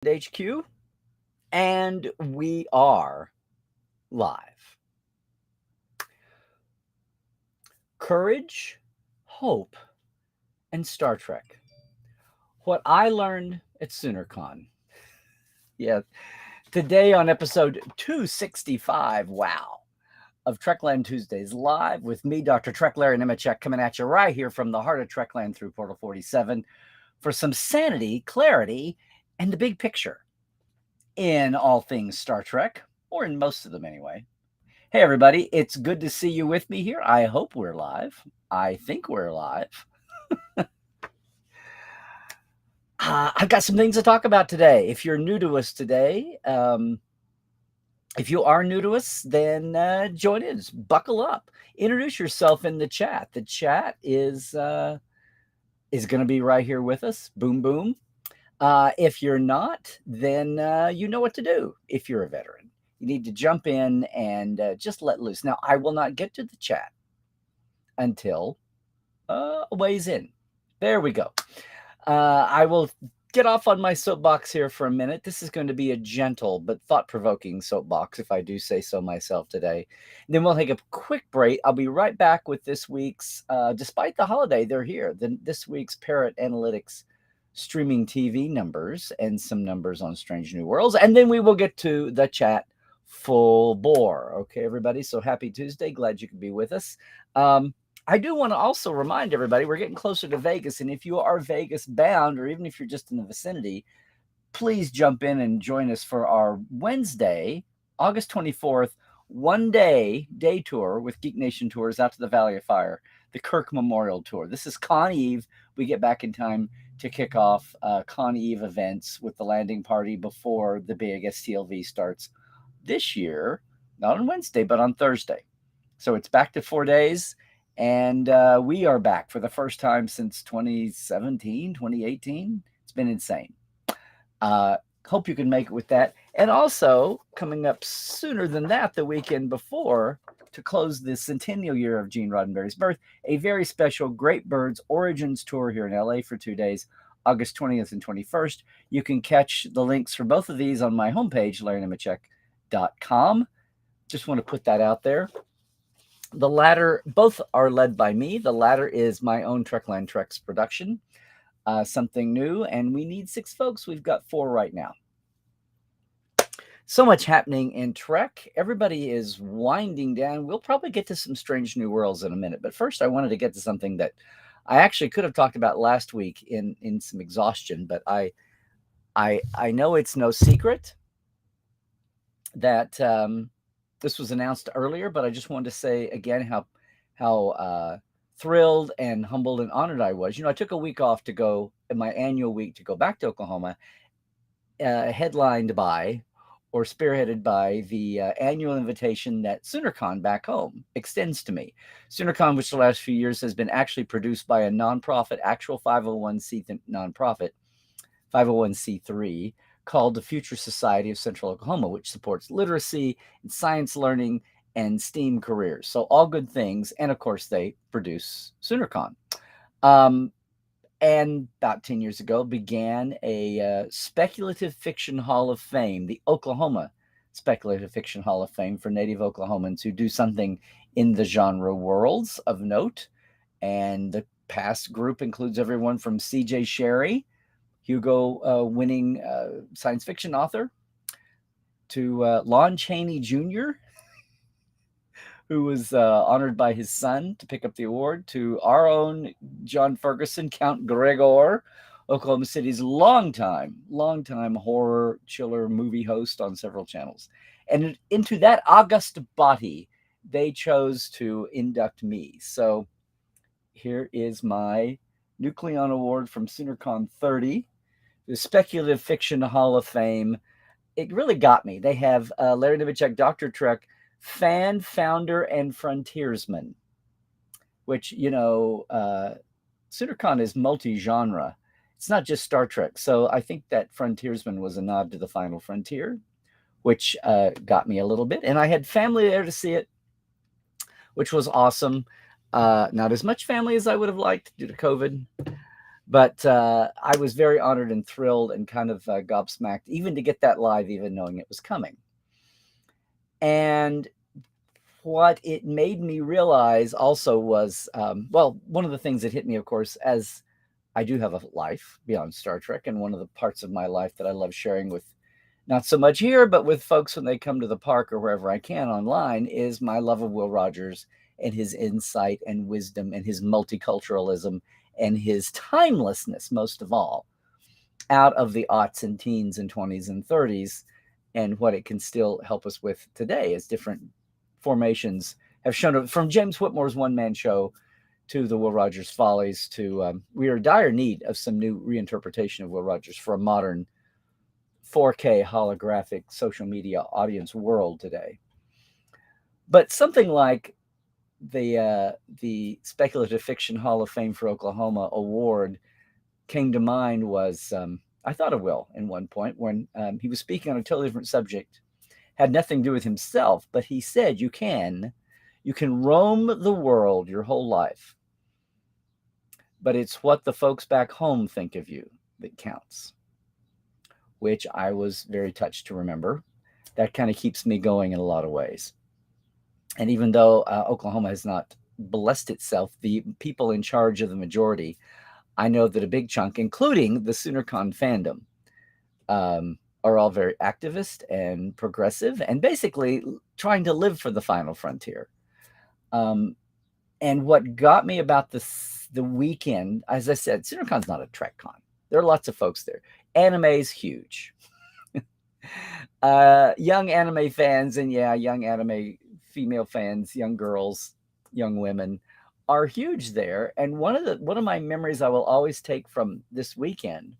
HQ, and we are live. Courage, hope, and Star Trek. What I learned at SoonerCon. Yeah, today on episode 265, wow, of Trekland Tuesdays live with me, Dr. Trek Larry Nemechek, coming at you right here from the heart of Trekland through Portal 47 for some sanity, clarity, and the big picture in all things Star Trek, or in most of them anyway. Hey, everybody, it's good to see you with me here. I hope we're live. I think we're live. I've got some things to talk about today. If you're new to us today, if you are new to us, then join in. Buckle up. Introduce yourself in the chat. The chat is going to be right here with us. Boom, boom. If you're not, then you know what to do. If you're a veteran, you need to jump in and just let loose. Now, I will not get to the chat until a ways in. There we go. I will get off on my soapbox here for a minute. This is going to be a gentle but thought-provoking soapbox, if I do say so myself today. And then we'll take a quick break. I'll be right back with this week's, despite the holiday, they're here. This week's Parrot Analytics streaming TV numbers and some numbers on Strange New Worlds. And then we will get to the chat full bore. Okay, everybody? So happy Tuesday. Glad you could be with us. I do want to also remind everybody we're getting closer to Vegas. And if you are Vegas bound, or even if you're just in the vicinity, please jump in and join us for our Wednesday, August 24th, day tour with Geek Nation Tours out to the Valley of Fire, the Kirk Memorial Tour. This is Con Eve. We get back in time to kick off Con Eve events with the landing party before the big STLV starts this year, not on Wednesday, but on Thursday. So it's back to 4 days. And we are back for the first time since 2017, 2018. It's been insane. Hope you can make it with that. And also, coming up sooner than that, the weekend before, to close the centennial year of Gene Roddenberry's birth, a very special Great Birds Origins tour here in LA for 2 days, August 20th and 21st. You can catch the links for both of these on my homepage, LarryNemechek.com. Just want to put that out there. The latter, both are led by me. The latter is my own Trekland Treks production, something new, and we need 6 folks. We've got 4 right now. So much happening in Trek. Everybody is winding down. We'll probably get to some Strange New Worlds in a minute, but first I wanted to get to something that I actually could have talked about last week in some exhaustion, but I know it's no secret that this was announced earlier, but I just wanted to say again how thrilled and humbled and honored I was. I took a week off to go, in my annual week, to go back to Oklahoma, headlined by or spearheaded by the annual invitation that SoonerCon back home extends to me. SoonerCon, which the last few years has been actually produced by a nonprofit, actual 501c nonprofit, 501c3, called the Future Society of Central Oklahoma, which supports literacy and science learning and STEAM careers. So all good things. And of course, they produce SoonerCon. And about 10 years ago began a speculative fiction hall of fame, the Oklahoma Speculative Fiction Hall of Fame for Native Oklahomans who do something in the genre worlds of note. And the past group includes everyone from C.J. Sherry, Hugo winning science fiction author, to Lon Chaney Jr., who was honored by his son to pick up the award, to our own John Ferguson, Count Gregor, Oklahoma City's longtime horror chiller movie host on several channels. And into that august body, they chose to induct me. So here is my Nucleon Award from SoonerCon 30, the Speculative Fiction Hall of Fame. It really got me. They have Larry Nemechek, Dr. Trek, fan, founder, and frontiersman, which, SoonerCon is multi-genre. It's not just Star Trek. So I think that frontiersman was a nod to the final frontier, which got me a little bit. And I had family there to see it, which was awesome. Not as much family as I would have liked due to COVID, But I was very honored and thrilled and kind of gobsmacked, even to get that live, even knowing it was coming. And what it made me realize also was, well, one of the things that hit me, of course, as I do have a life beyond Star Trek, and one of the parts of my life that I love sharing with, not so much here, but with folks when they come to the park or wherever I can online, is my love of Will Rogers and his insight and wisdom and his multiculturalism and his timelessness, most of all, out of the aughts and teens and 20s and 30s, and what it can still help us with today as different formations have shown, from James Whitmore's one-man show to the Will Rogers Follies to we are in dire need of some new reinterpretation of Will Rogers for a modern 4K holographic social media audience world today. But something like the Speculative Fiction Hall of Fame for Oklahoma award came to mind was, I thought of Will in one point when he was speaking on a totally different subject, had nothing to do with himself, but he said, you can roam the world your whole life, but it's what the folks back home think of you that counts, which I was very touched to remember. That kind of keeps me going in a lot of ways. And even though Oklahoma has not blessed itself, the people in charge of the majority, I know that a big chunk, including the SoonerCon fandom, are all very activist and progressive and basically trying to live for the final frontier. And what got me about the weekend, as I said, SoonerCon's not a Trekcon. There are lots of folks there. Anime's huge. Young anime fans, and young anime female fans, young girls, young women are huge there. And one of my memories I will always take from this weekend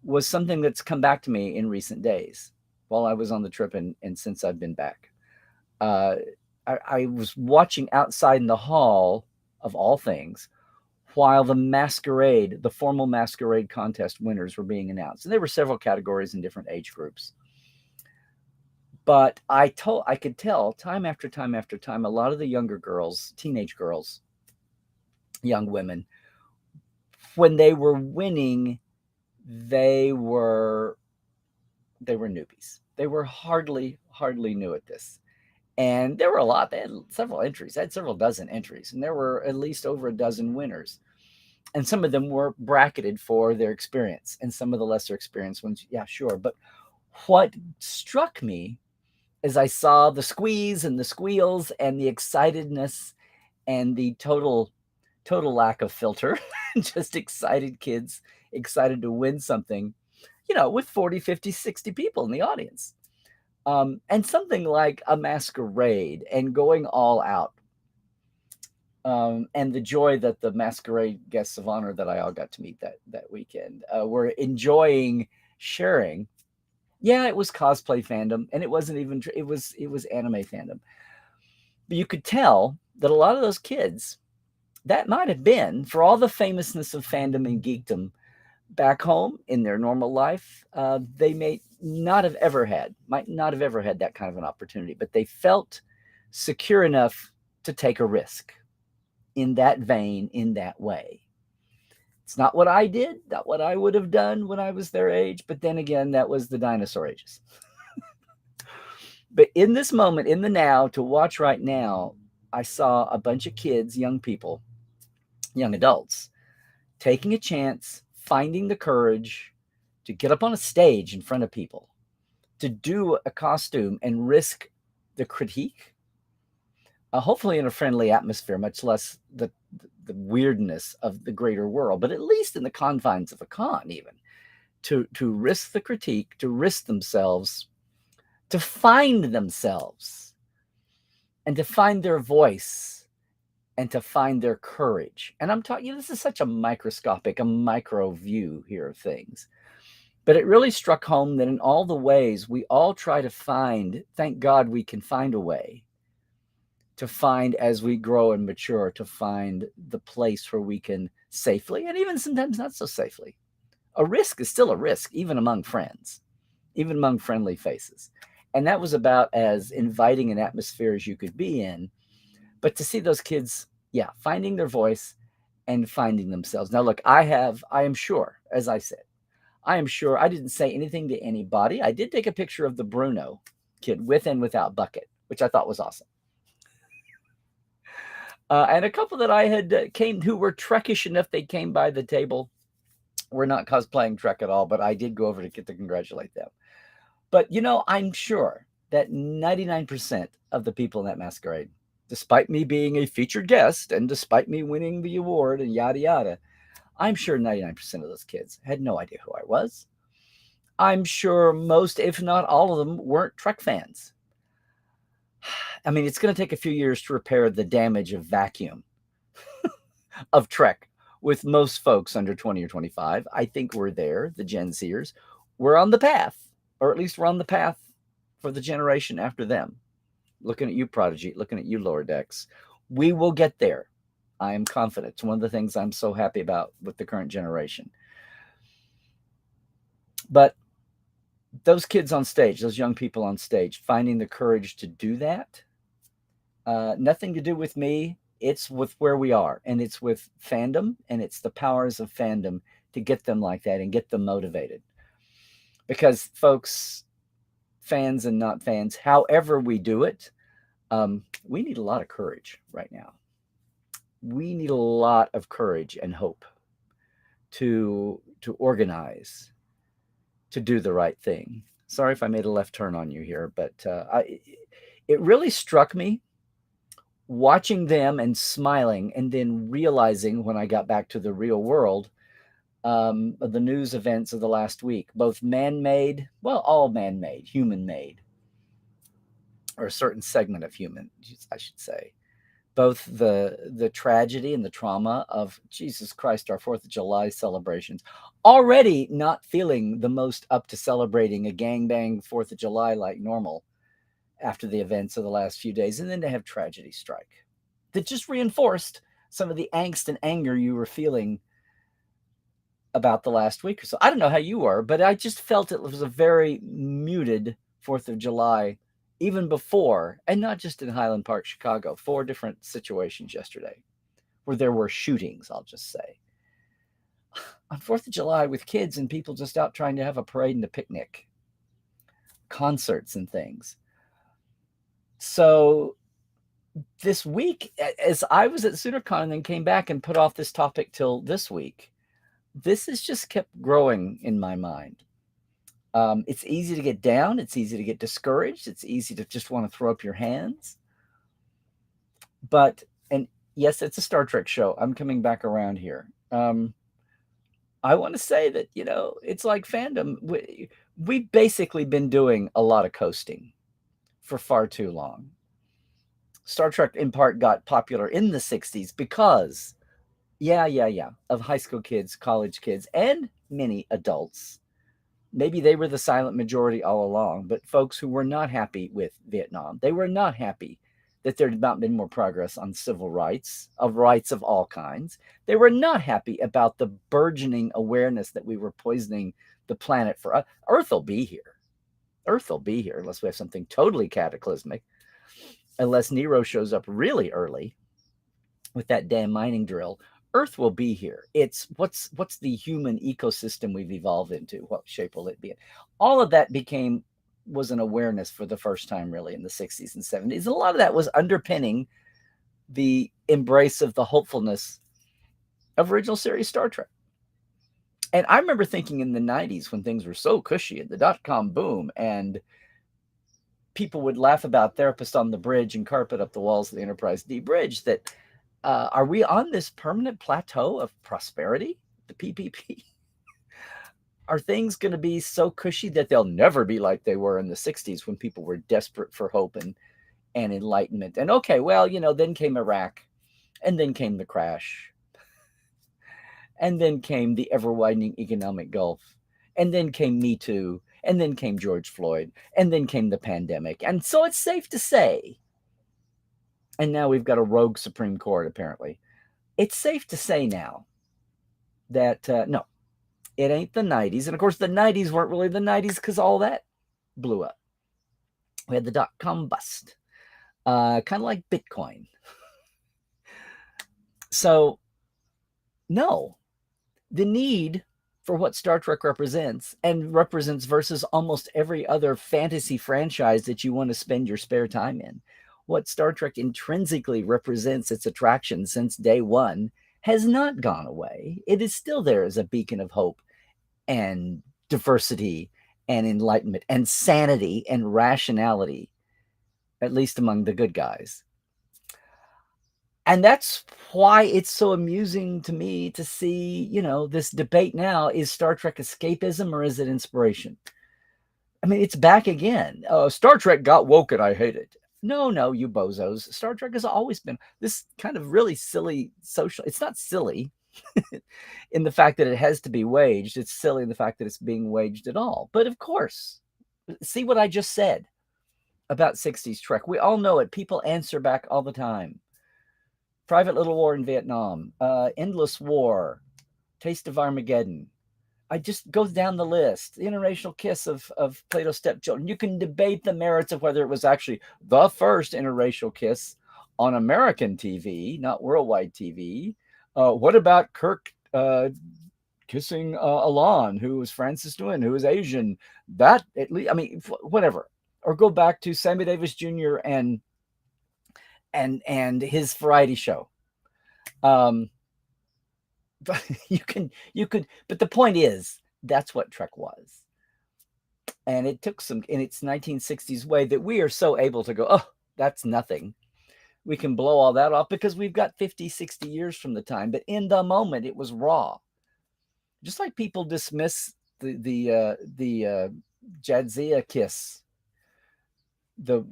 was something that's come back to me in recent days while I was on the trip and since I've been back. I was watching outside in the hall, of all things, while the formal masquerade contest winners were being announced. And there were several categories in different age groups. But I could tell time after time after time, a lot of the younger girls, teenage girls, young women, when they were winning, they were newbies. They were hardly new at this. And there were a lot. They had several entries. They had several dozen entries. And there were at least over a dozen winners. And some of them were bracketed for their experience. And some of the lesser experienced ones, yeah, sure. But what struck me as I saw the squeeze and the squeals and the excitedness and the total lack of filter, just excited kids, excited to win something, with 40, 50, 60 people in the audience. And something like a masquerade and going all out. And the joy that the masquerade guests of honor that I all got to meet that weekend were enjoying sharing. Yeah, it was cosplay fandom, and it wasn't even, it was anime fandom. But you could tell that a lot of those kids, that might have been, for all the famousness of fandom and geekdom back home in their normal life, they might not have ever had that kind of an opportunity, but they felt secure enough to take a risk in that vein, in that way. It's not what I did, not what I would have done when I was their age, but then again, that was the dinosaur ages. But in this moment, in the now, to watch right now, I saw a bunch of kids, young people, young adults, taking a chance, finding the courage to get up on a stage in front of people, to do a costume and risk the critique, hopefully in a friendly atmosphere, much less the weirdness of the greater world, but at least in the confines of a con, even to risk the critique, to risk themselves, to find themselves, and to find their voice, and to find their courage. And I'm talking, this is such a micro view here of things. But it really struck home that in all the ways we all try to find, thank God we can find a way to find, as we grow and mature, to find the place where we can safely, and even sometimes not so safely. A risk is still a risk, even among friends, even among friendly faces. And that was about as inviting an atmosphere as you could be in. But to see those kids, finding their voice and finding themselves. Now, look, I am sure, as I said, I am sure I didn't say anything to anybody. I did take a picture of the Bruno kid with and without bucket, which I thought was awesome. And a couple that I had came who were Trekish enough, they came by the table. We're not cosplaying Trek at all, but I did go over to get to congratulate them. But, I'm sure that 99% of the people in that masquerade, despite me being a featured guest and despite me winning the award and yada, yada, I'm sure 99% of those kids had no idea who I was. I'm sure most, if not all of them, weren't Trek fans. I mean, it's going to take a few years to repair the damage of vacuum of Trek with most folks under 20 or 25. I think we're there, the Gen Zers. We're on the path, or at least we're on the path for the generation after them. Looking at you, Prodigy, looking at you, Lower Decks. We will get there. I am confident. It's one of the things I'm so happy about with the current generation. But those kids on stage, those young people on stage, finding the courage to do that, nothing to do with me. It's with where we are, and it's with fandom, and it's the powers of fandom to get them like that and get them motivated. Because, folks, fans and not fans, however we do it, we need a lot of courage right now. We need a lot of courage and hope to organize, to do the right thing. Sorry if I made a left turn on you here, but it really struck me watching them and smiling, and then realizing when I got back to the real world, of the news events of the last week, both man-made, well, all man-made, human-made, or a certain segment of human, I should say. Both the tragedy and the trauma of, Jesus Christ, our 4th of July celebrations, already not feeling the most up to celebrating a gangbang 4th of July like normal after the events of the last few days, and then to have tragedy strike that just reinforced some of the angst and anger you were feeling about the last week or so. I don't know how you were, but I just felt it was a very muted 4th of July, even before, and not just in Highland Park, Chicago, 4 different situations yesterday where there were shootings, I'll just say. On 4th of July with kids and people just out trying to have a parade and a picnic, concerts and things. So this week, as I was at SoonerCon and then came back and put off this topic till this week, this has just kept growing in my mind. It's easy to get down. It's easy to get discouraged. It's easy to just want to throw up your hands. But, and yes, it's a Star Trek show. I'm coming back around here. I want to say that, it's like fandom. We've basically been doing a lot of coasting for far too long. Star Trek, in part, got popular in the 60s because, of high school kids, college kids, and many adults. Maybe they were the silent majority all along, but folks who were not happy with Vietnam, they were not happy that there had not been more progress on civil rights of all kinds. They were not happy about the burgeoning awareness that we were poisoning the planet for. Earth will be here. Earth will be here unless we have something totally cataclysmic, unless Nero shows up really early with that damn mining drill. Earth will be here. It's what's the human ecosystem we've evolved into? What shape will it be in? All of that was an awareness for the first time really in the 60s and 70s. And a lot of that was underpinning the embrace of the hopefulness of original series Star Trek. And I remember thinking in the 90s when things were so cushy and the dot-com boom, and people would laugh about Therapist on the Bridge and carpet up the walls of the Enterprise D bridge, that are we on this permanent plateau of prosperity, the PPP? Are things going to be so cushy that they'll never be like they were in the 60s when people were desperate for hope and enlightenment? And okay, well, then came Iraq, and then came the crash, and then came the ever-widening economic gulf, and then came Me Too, and then came George Floyd, and then came the pandemic. And so it's safe to say, and now we've got a rogue Supreme Court, apparently. It's safe to say now that, no, it ain't the 90s. And of course, the 90s weren't really the 90s because all that blew up. We had the dot-com bust, kind of like Bitcoin. So No, the need for what Star Trek represents and represents versus almost every other fantasy franchise that you want to spend your spare time in. What Star Trek intrinsically represents, its attraction since day one, has not gone away. It is still there as a beacon of hope and diversity and enlightenment and sanity and rationality, at least among the good guys. And that's why it's so amusing to me to see, this debate now. Is Star Trek escapism or is it inspiration? I mean, it's back again. Star Trek got woke and I hate it. No, you bozos. Star Trek has always been this kind of really silly social. It's not silly in the fact that it has to be waged. It's silly in the fact that it's being waged at all. But of course, see what I just said about 60s Trek. We all know it. People answer back all the time. Private Little War in Vietnam, Endless War, Taste of Armageddon. I just goes down the list. The interracial kiss of Plato's stepchildren. You can debate the merits of whether it was actually the first interracial kiss on American TV, not worldwide TV. What about Kirk kissing Alon, who was Francis Nguyen, who was Asian? That at least, I mean, whatever. Or go back to Sammy Davis Jr. and his variety show. You could, but the point is, that's what Trek was. And it took some, in its 1960s way, that we are so able to go, oh, that's nothing. We can blow all that off because we've got 50, 60 years from the time. But in the moment, it was raw. Just like people dismiss the Jadzia kiss, the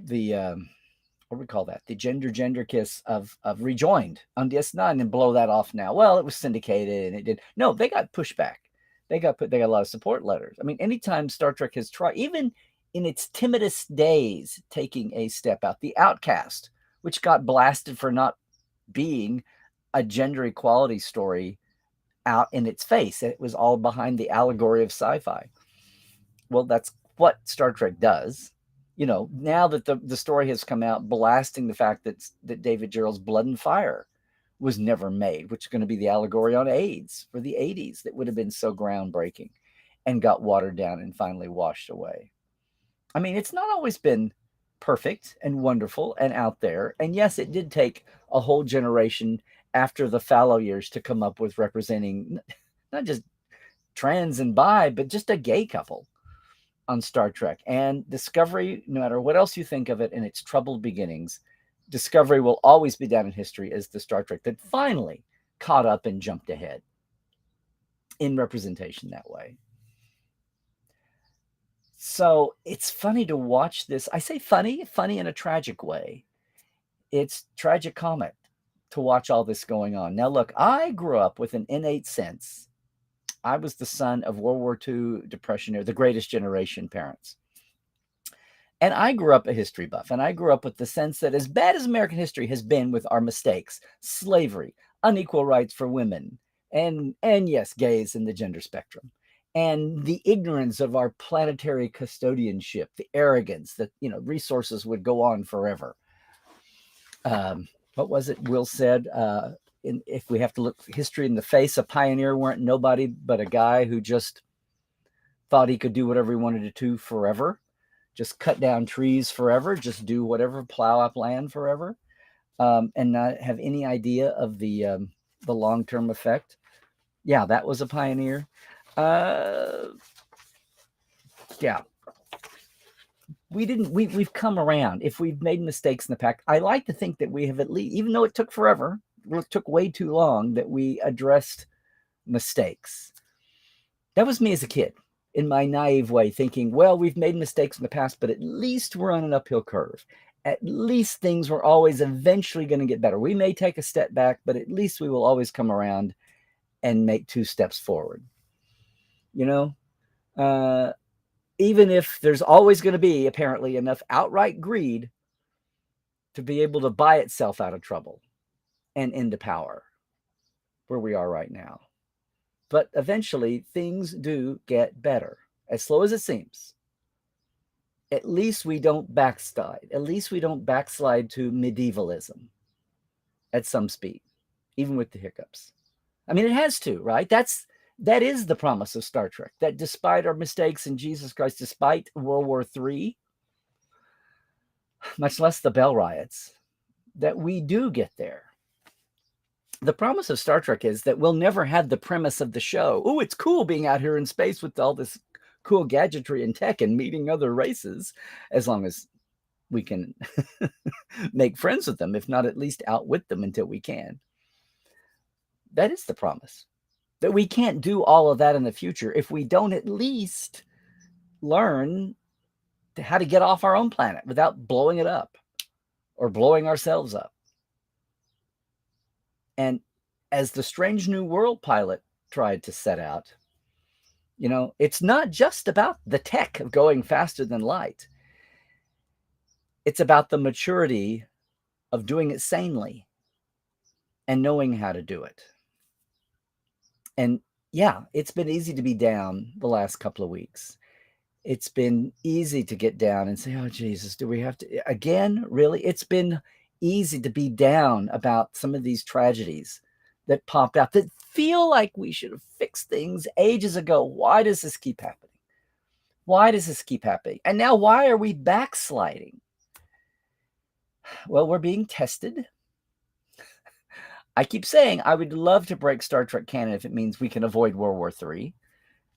what do we call that? The gender kiss of Rejoined on DS9 and blow that off now. Well, it was syndicated and it did. No, they got pushback. They got a lot of support letters. I mean, anytime Star Trek has tried, even in its timidest days, taking a step out, The Outcast, which got blasted for not being a gender equality story out in its face. It was all behind the allegory of sci-fi. Well, that's what Star Trek does. Now that the story has come out blasting the fact that David Gerrold's Blood and Fire was never made, which is going to be the allegory on AIDS for the 80s that would have been so groundbreaking and got watered down and finally washed away. I mean, it's not always been perfect and wonderful and out there. And yes, it did take a whole generation after the fallow years to come up with representing not just trans and bi, but just a gay couple on Star Trek. And Discovery, no matter what else you think of it in its troubled beginnings, Discovery will always be down in history as the Star Trek that finally caught up and jumped ahead in representation that way. So it's funny to watch this. I say funny in a tragic way. It's tragicomic to watch all this going on. Now, look, I grew up with an innate sense. I was the son of World War II Depression era, the greatest generation parents. And I grew up a history buff, and I grew up with the sense that as bad as American history has been with our mistakes, slavery, unequal rights for women, and yes, gays in the gender spectrum, and the ignorance of our planetary custodianship, the arrogance that, resources would go on forever. What was it Will said? If we have to look history in the face, a pioneer weren't nobody but a guy who just thought he could do whatever he wanted to do forever. Just cut down trees forever, just do whatever, plow up land forever, and not have any idea of the long-term effect. Yeah, that was a pioneer. Yeah. We've come around. If we've made mistakes in the past, I like to think that we have at least, even though it took forever, it took way too long, that we addressed mistakes. That was me as a kid, in my naive way, thinking, well, we've made mistakes in the past, but at least we're on an uphill curve. At least things were always eventually going to get better. We may take a step back, but at least we will always come around and make 2 steps forward. Even if there's always going to be, apparently, enough outright greed to be able to buy itself out of trouble and into power, where we are right now. But eventually, things do get better, as slow as it seems. At least we don't backslide. At least we don't backslide to medievalism at some speed, even with the hiccups. I mean, it has to, right? That is the promise of Star Trek, that despite our mistakes in Jesus Christ, despite World War III, much less the Bell riots, that we do get there. The promise of Star Trek is that we'll never have the premise of the show. Oh, it's cool being out here in space with all this cool gadgetry and tech and meeting other races, as long as we can make friends with them, if not at least outwit them until we can. That is the promise. That we can't do all of that in the future if we don't at least learn how to get off our own planet without blowing it up or blowing ourselves up. And as the Strange New World pilot tried to set out, it's not just about the tech of going faster than light. It's about the maturity of doing it sanely and knowing how to do it. And yeah, it's been easy to be down the last couple of weeks. It's been easy to get down and say, oh, Jesus, do we have to again? Really? It's been easy to be down about some of these tragedies that popped out that feel like we should have fixed things ages ago. Why does this keep happening? Why does this keep happening? And now why are we backsliding? Well, we're being tested. I keep saying I would love to break Star Trek canon if it means we can avoid World War III.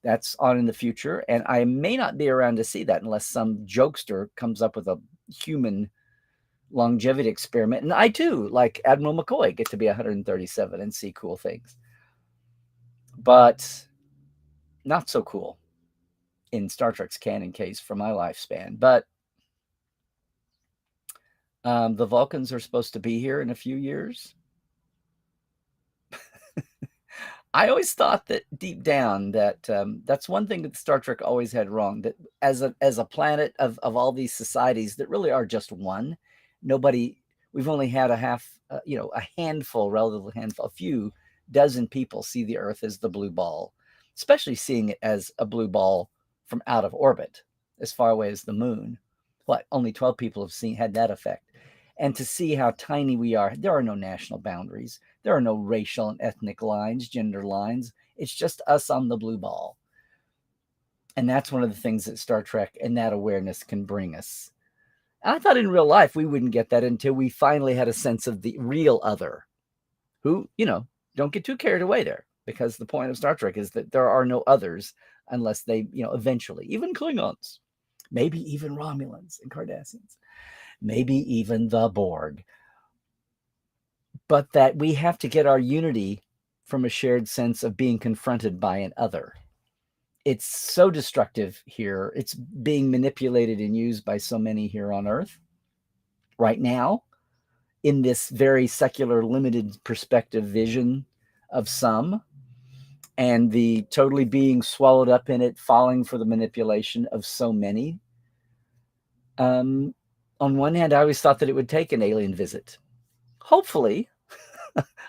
That's on in the future, and I may not be around to see that unless some jokester comes up with a human longevity experiment. And I too, like Admiral McCoy, get to be 137 and see cool things. But not so cool in Star Trek's canon case for my lifespan. But the Vulcans are supposed to be here in a few years. I always thought that deep down that that's one thing that Star Trek always had wrong, that as a planet of all these societies that really are just one, we've only had a few dozen people see the Earth as the blue ball, especially seeing it as a blue ball from out of orbit, as far away as the moon. Only 12 people have had that effect. And to see how tiny we are, there are no national boundaries. There are no racial and ethnic lines, gender lines. It's just us on the blue ball. And that's one of the things that Star Trek and that awareness can bring us. And I thought in real life we wouldn't get that until we finally had a sense of the real other, who, don't get too carried away there, because the point of Star Trek is that there are no others unless they, eventually, even Klingons, maybe even Romulans and Cardassians, maybe even the Borg. But that we have to get our unity from a shared sense of being confronted by an other. It's so destructive here. It's being manipulated and used by so many here on Earth right now in this very secular, limited perspective vision of some, and the totally being swallowed up in it, falling for the manipulation of so many. On one hand, I always thought that it would take an alien visit. Hopefully,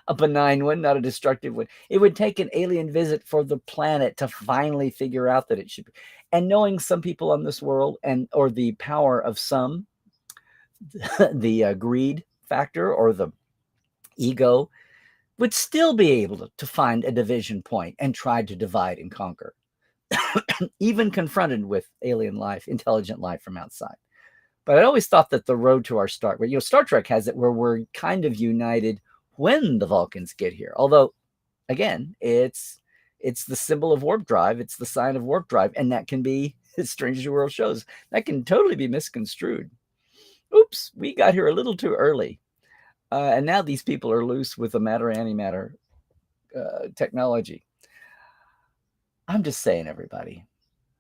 a benign one, not a destructive one. It would take an alien visit for the planet to finally figure out that it should be. And knowing some people on this world, or the power of some, the greed factor or the ego, would still be able to find a division point and try to divide and conquer, even confronted with alien life, intelligent life from outside. But I always thought that the road to our start, Star Trek has it where we're kind of united when the Vulcans get here. Although, again, it's the symbol of warp drive. It's the sign of warp drive. And that can be, as Strange New World shows, that can totally be misconstrued. Oops, we got here a little too early. And now these people are loose with the matter-antimatter technology. I'm just saying, everybody.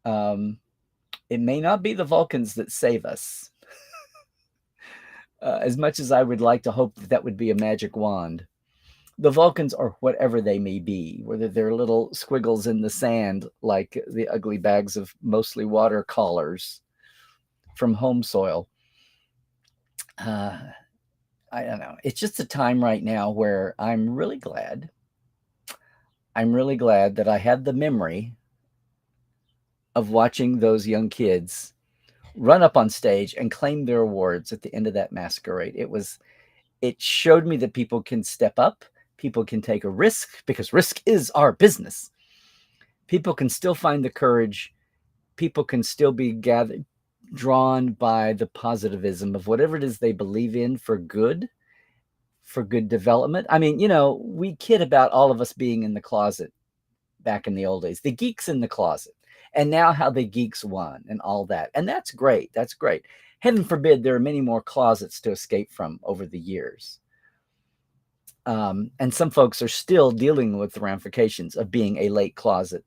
It may not be the Vulcans that save us. As much as I would like to hope that would be a magic wand. The Vulcans are whatever they may be, whether they're little squiggles in the sand, like the ugly bags of mostly watercolors from home soil. I don't know. It's just a time right now where I'm really glad that I had the memory of watching those young kids run up on stage and claim their awards at the end of that masquerade. It showed me that people can step up, People can take a risk because risk is our business. People can still find the courage. People can still be gathered, drawn by the positivism of whatever it is they believe in for good development. I mean, we kid about all of us being in the closet back in the old days, the geeks in the closet, and now how the geeks won and all that. And that's great. That's great. Heaven forbid there are many more closets to escape from over the years. And some folks are still dealing with the ramifications of being a late closet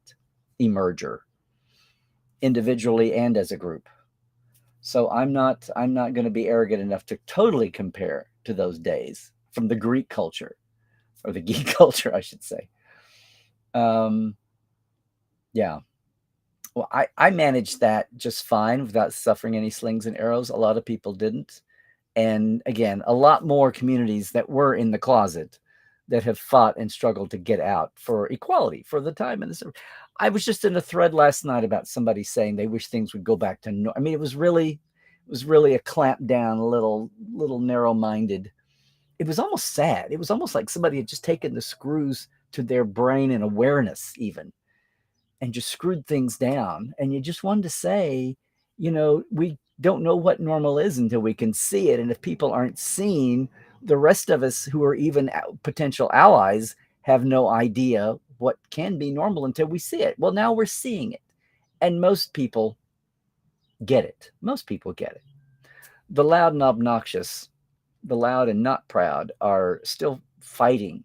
emerger, individually and as a group. So I'm not going to be arrogant enough to totally compare to those days from the Greek culture, or the geek culture, I should say. Yeah. Well, I managed that just fine without suffering any slings and arrows. A lot of people didn't. And again, a lot more communities that were in the closet that have fought and struggled to get out for equality, for the time. And I was just in a thread last night about somebody saying they wish things would go back to I mean, it was really a clamp down, little narrow-minded. It was almost sad. It was almost like somebody had just taken the screws to their brain and awareness even, and just screwed things down. And you just wanted to say, we don't know what normal is until we can see it. And if people aren't seeing, the rest of us who are even potential allies have no idea what can be normal until we see it. Well, now we're seeing it. And most people get it. Most people get it. The loud and obnoxious, the loud and not proud, are still fighting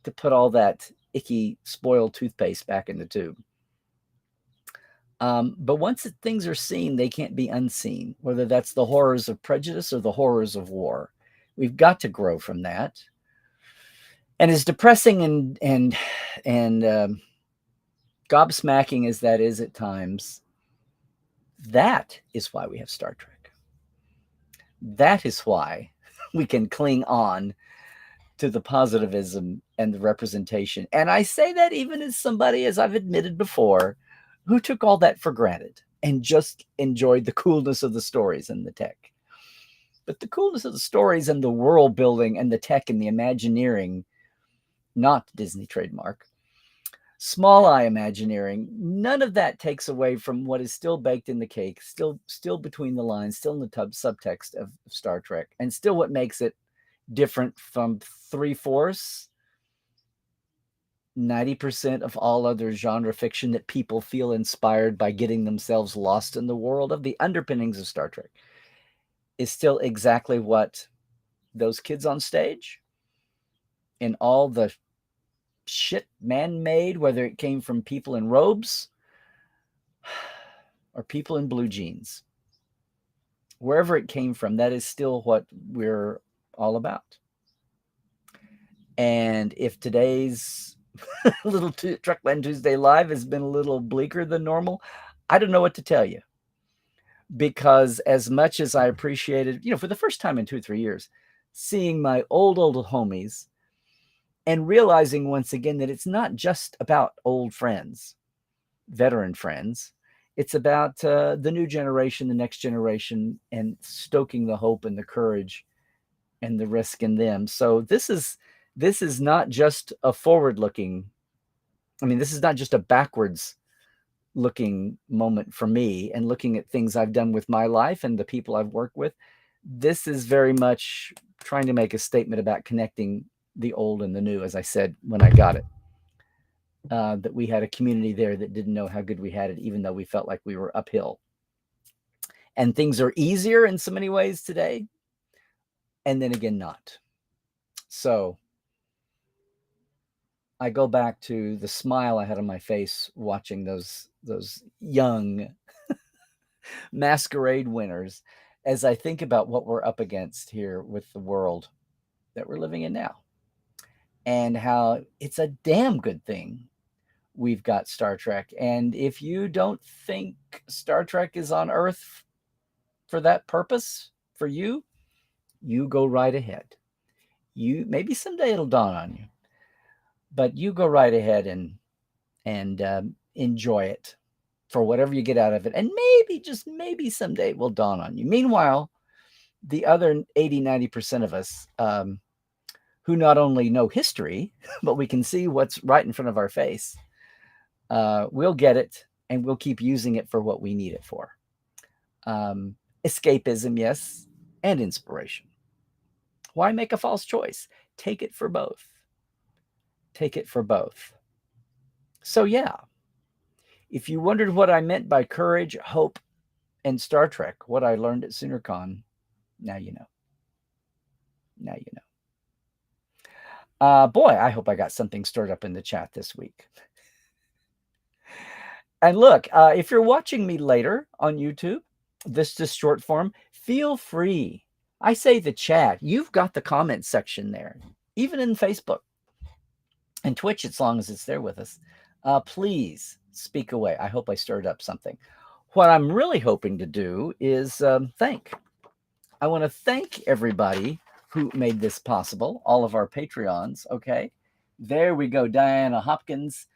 to put all that icky, spoiled toothpaste back in the tube. But once things are seen, they can't be unseen, whether that's the horrors of prejudice or the horrors of war. We've got to grow from that. And as depressing and gobsmacking as that is at times, that is why we have Star Trek. That is why we can cling on to the positivism and the representation. And I say that even as somebody, as I've admitted before, who took all that for granted and just enjoyed the coolness of the stories and the tech. But the coolness of the stories and the world building and the tech and the Imagineering, not Disney trademark, small I Imagineering, none of that takes away from what is still baked in the cake, still between the lines, still in the subtext of Star Trek, and still what makes it different from 3/4, 90% of all other genre fiction that people feel inspired by getting themselves lost in the world of the underpinnings of Star Trek, is still exactly what those kids on stage in all the shit man-made, whether it came from people in robes or people in blue jeans, wherever it came from, that is still what we're all about. And if today's little Trekland Tuesday Live has been a little bleaker than normal, I don't know what to tell you. Because as much as I appreciated, for the first time in 2 or 3 years, seeing my old homies and realizing once again that it's not just about old friends, veteran friends. It's about the new generation, the next generation, and stoking the hope and the courage and the risk in them. So this is not just a forward-looking, this is not just a backwards-looking moment for me and looking at things I've done with my life and the people I've worked with. This is very much trying to make a statement about connecting the old and the new, as I said when I got it. That we had a community there that didn't know how good we had it, even though we felt like we were uphill. And things are easier in so many ways today, and then again, not. So I go back to the smile I had on my face watching those young masquerade winners as I think about what we're up against here with the world that we're living in now, and how it's a damn good thing we've got Star Trek. And if you don't think Star Trek is on Earth for that purpose for you, you go right ahead. You maybe someday it'll dawn on you, but you go right ahead and enjoy it for whatever you get out of it. And maybe, just maybe someday it will dawn on you. Meanwhile, the other 80-90% of us who not only know history, but we can see what's right in front of our face, we'll get it and we'll keep using it for what we need it for. Escapism, yes, and inspiration. Why make a false choice? Take it for both. Take it for both. So, yeah, if you wondered what I meant by courage, hope, and Star Trek, what I learned at SoonerCon, now you know. Now you know. Boy, I hope I got something stirred up in the chat this week. And look, if you're watching me later on YouTube, this just short form, feel free. I say the chat. You've got the comment section there, even in Facebook and Twitch, as long as it's there with us. Please speak away. I hope I stirred up something. What I'm really hoping to do is thank. I want to thank everybody who made this possible, all of our Patreons. Okay, there we go. Diana Hopkins,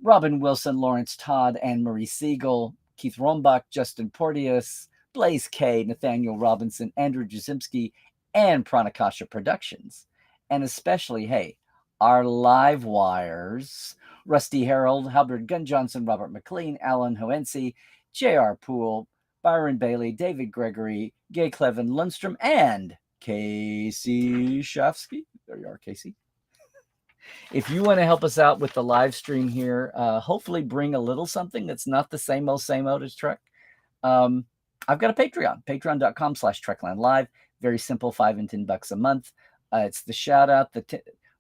Robin Wilson, Lawrence Todd, Anne-Marie Siegel, Keith Rombach, Justin Porteous, Blaze K, Nathaniel Robinson, Andrew Jasimski, and Pranakasha Productions. And especially, hey, our live wires, Rusty Harold, Halbert Gunn Johnson, Robert McLean, Alan Hoensi, J.R. Poole, Byron Bailey, David Gregory, Gay Clevin Lundstrom, and Casey Shafsky. There you are, Casey. If you want to help us out with the live stream here, hopefully bring a little something that's not the same old as Trek. I've got a Patreon, patreon.com/Trekland Live. Very simple, $5 and $10 a month. It's the shout out.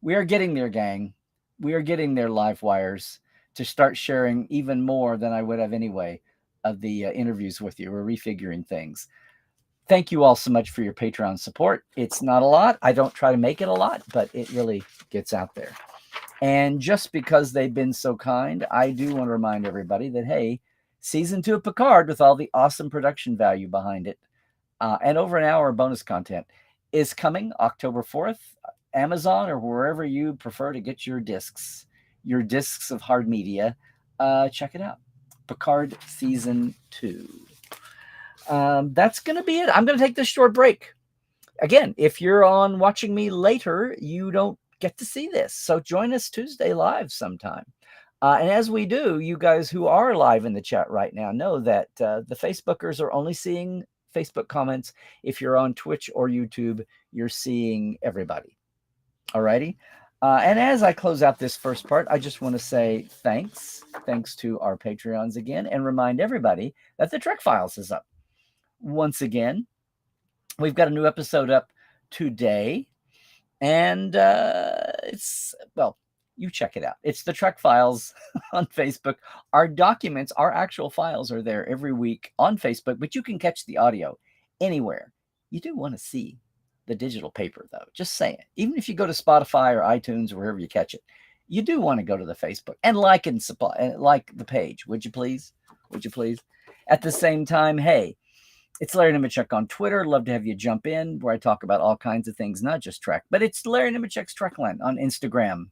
We are getting there, gang. We are getting there, live wires, to start sharing even more than I would have anyway of the interviews with you. We're refiguring things. Thank you all so much for your Patreon support. It's not a lot. I don't try to make it a lot, but it really gets out there. And just because they've been so kind, I do want to remind everybody that, hey, season 2 of Picard, with all the awesome production value behind it, and over an hour of bonus content, is coming October 4th, Amazon or wherever you prefer to get your discs of hard media. Check it out. Picard Season 2. That's going to be it. I'm going to take this short break. Again, if you're on watching me later, you don't get to see this. So join us Tuesday live sometime. And as we do, you guys who are live in the chat right now know that the Facebookers are only seeing Facebook comments. If you're on Twitch or YouTube, you're seeing everybody. Alrighty. And as I close out this first part, I just want to say thanks. Thanks to our Patreons again, and remind everybody that the Trek Files is up. Once again, we've got a new episode up today, and it's, well, you check it out. It's the Trek Files on Facebook. Our documents, our actual files are there every week on Facebook, but you can catch the audio anywhere. You do want to see the digital paper, though. Just saying. Even if you go to Spotify or iTunes or wherever you catch it, you do want to go to the Facebook and like the page. Would you please? Would you please? At the same time, hey, it's Larry Nemechek on Twitter. Love to have you jump in, where I talk about all kinds of things, not just Trek, but it's Larry Nemechek's Trekland on Instagram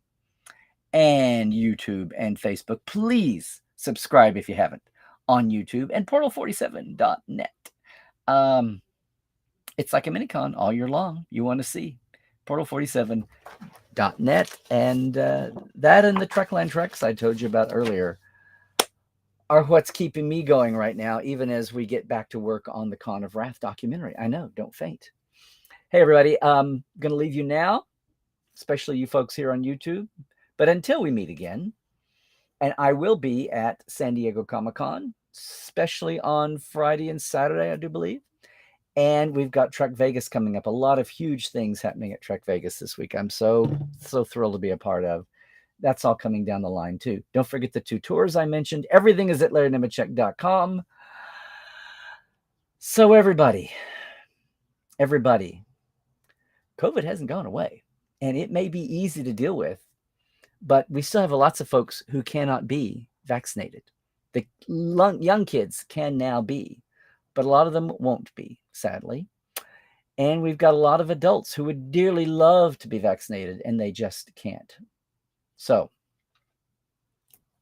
and YouTube and Facebook. Please subscribe if you haven't on YouTube, and portal47.net. It's like a minicon all year long. You want to see portal47.net, and that and the Trekland Treks I told you about earlier are what's keeping me going right now, even as we get back to work on the Con of Wrath documentary. I know, don't faint. Hey, everybody, I'm going to leave you now, especially you folks here on YouTube. But until we meet again, and I will be at San Diego Comic-Con, especially on Friday and Saturday, I do believe. And we've got Trek Vegas coming up. A lot of huge things happening at Trek Vegas this week. I'm so thrilled to be a part of. That's all coming down the line, too. Don't forget the 2 tours I mentioned. Everything is at LarryNemechek.com. So everybody, COVID hasn't gone away. And it may be easy to deal with, but we still have lots of folks who cannot be vaccinated. The young kids can now be, but a lot of them won't be, sadly. And we've got a lot of adults who would dearly love to be vaccinated, and they just can't. So,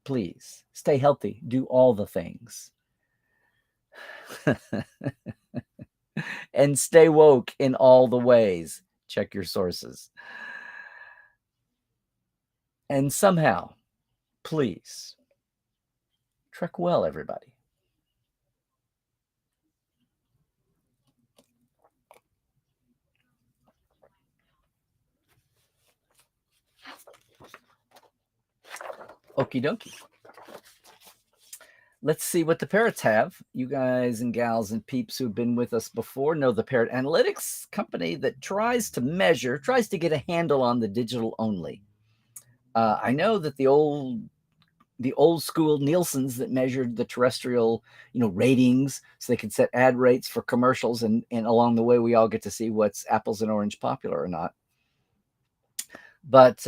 please, stay healthy. Do all the things. And stay woke in all the ways. Check your sources. And somehow, please, trek well, everybody. Okie dokie. Let's see what the parrots have. You guys and gals and peeps who've been with us before know the Parrot Analytics company that tries to get a handle on the digital only. I know that the old school Nielsen's that measured the terrestrial, ratings, so they could set ad rates for commercials, and along the way we all get to see what's apples and orange popular or not. But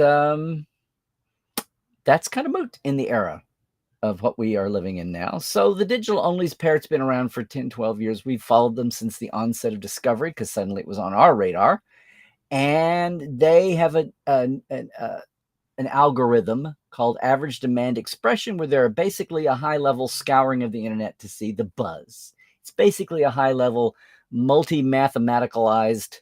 that's kind of moot in the era of what we are living in now. So the digital only's Parrot's been around for 10, 12 years. We've followed them since the onset of Discovery because suddenly it was on our radar. And they have an algorithm called average demand expression, where they're basically a high-level scouring of the internet to see the buzz. It's basically a high-level, multi-mathematicalized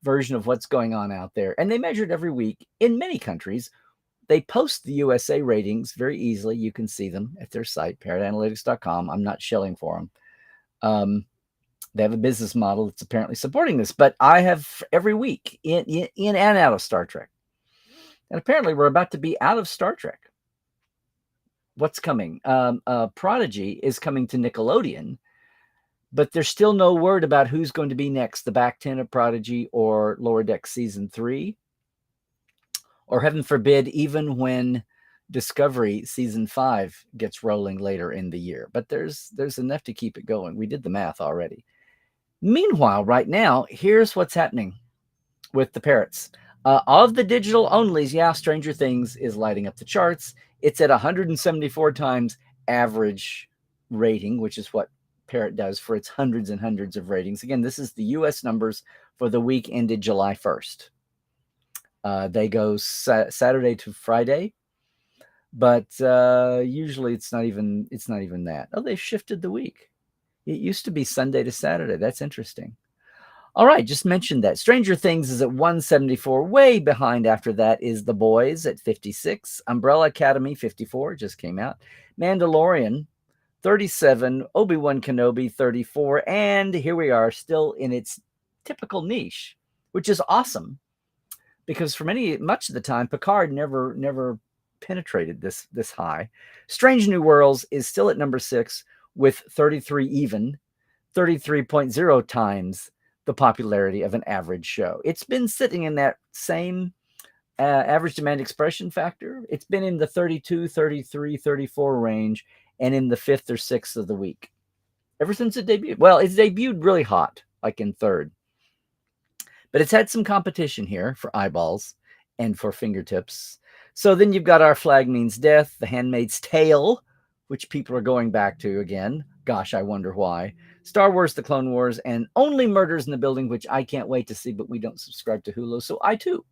version of what's going on out there. And they measure it every week in many countries. They post the USA ratings very easily. You can see them at their site, parrotanalytics.com. I'm not shilling for them. They have a business model that's apparently supporting this. But I have every week in and out of Star Trek. And apparently we're about to be out of Star Trek. What's coming? Prodigy is coming to Nickelodeon, but there's still no word about who's going to be next, the back 10 of Prodigy or Lower Deck Season 3. Or heaven forbid, even when Discovery Season 5 gets rolling later in the year. But there's enough to keep it going. We did the math already. Meanwhile, right now, here's what's happening with the parrots. Of the digital onlys, yeah, Stranger Things is lighting up the charts. It's at 174 times average rating, which is what Parrot does for its hundreds and hundreds of ratings. Again, this is the U.S. numbers for the week ended July 1st. They go Saturday to Friday, but usually it's not even that. Oh, they've shifted the week. It used to be Sunday to Saturday. That's interesting. All right, just mentioned that. Stranger Things is at 174. Way behind after that is The Boys at 56. Umbrella Academy, 54, just came out. Mandalorian, 37. Obi-Wan Kenobi, 34. And here we are, still in its typical niche, which is awesome. Because for much of the time, Picard never penetrated this high. Strange New Worlds is still at number 6 with 33 even, 33.0 times the popularity of an average show. It's been sitting in that same average demand expression factor. It's been in the 32, 33, 34 range, and in the 5th or 6th of the week ever since it debuted. Well, it's debuted really hot, like in 3rd. But it's had some competition here for eyeballs and for fingertips. So then you've got Our Flag Means Death, The Handmaid's Tale, which people are going back to again. Gosh, I wonder why. Star Wars, The Clone Wars, and Only Murders in the Building, which I can't wait to see, but we don't subscribe to Hulu. So I, too,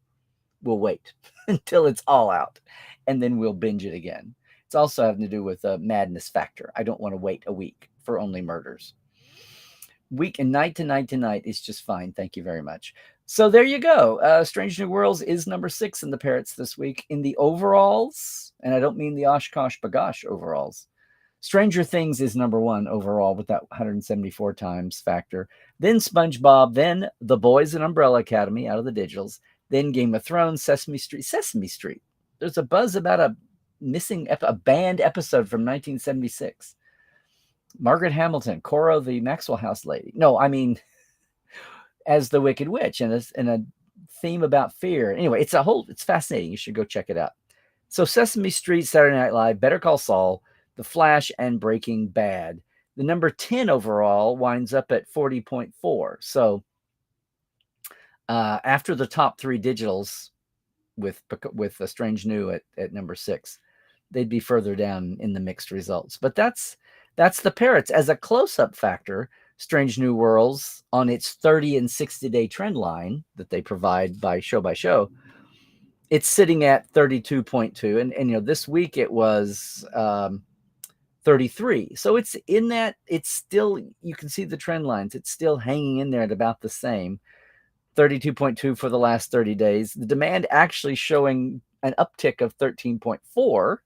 will wait until it's all out, and then we'll binge it again. It's also having to do with a madness factor. I don't want to wait a week for Only Murders. Week and night to night to night is just fine. Thank you very much. So there you go. Strange New Worlds is number 6 in the parrots this week. In the overalls, and I don't mean the Oshkosh Bagosh overalls, Stranger Things is number 1 overall with that 174 times factor. Then SpongeBob, then The Boys and Umbrella Academy out of the digitals, then Game of Thrones, Sesame Street. Sesame Street. There's a buzz about a missing a banned episode from 1976. Margaret Hamilton, Cora the Maxwell House lady. No, I mean as the Wicked Witch, and a theme about fear. Anyway, it's fascinating. You should go check it out. So Sesame Street, Saturday Night Live, Better Call Saul, The Flash, and Breaking Bad. The number 10 overall winds up at 40.4. So after the top 3 digitals with a Strange New at number 6, they'd be further down in the mixed results. But that's the parrots. As a close-up factor, Strange New Worlds on its 30 and 60-day trend line that they provide by show, it's sitting at 32.2. And this week it was 33. So it's in that, it's still, you can see the trend lines. It's still hanging in there at about the same. 32.2 for the last 30 days. The demand actually showing an uptick of 13.4.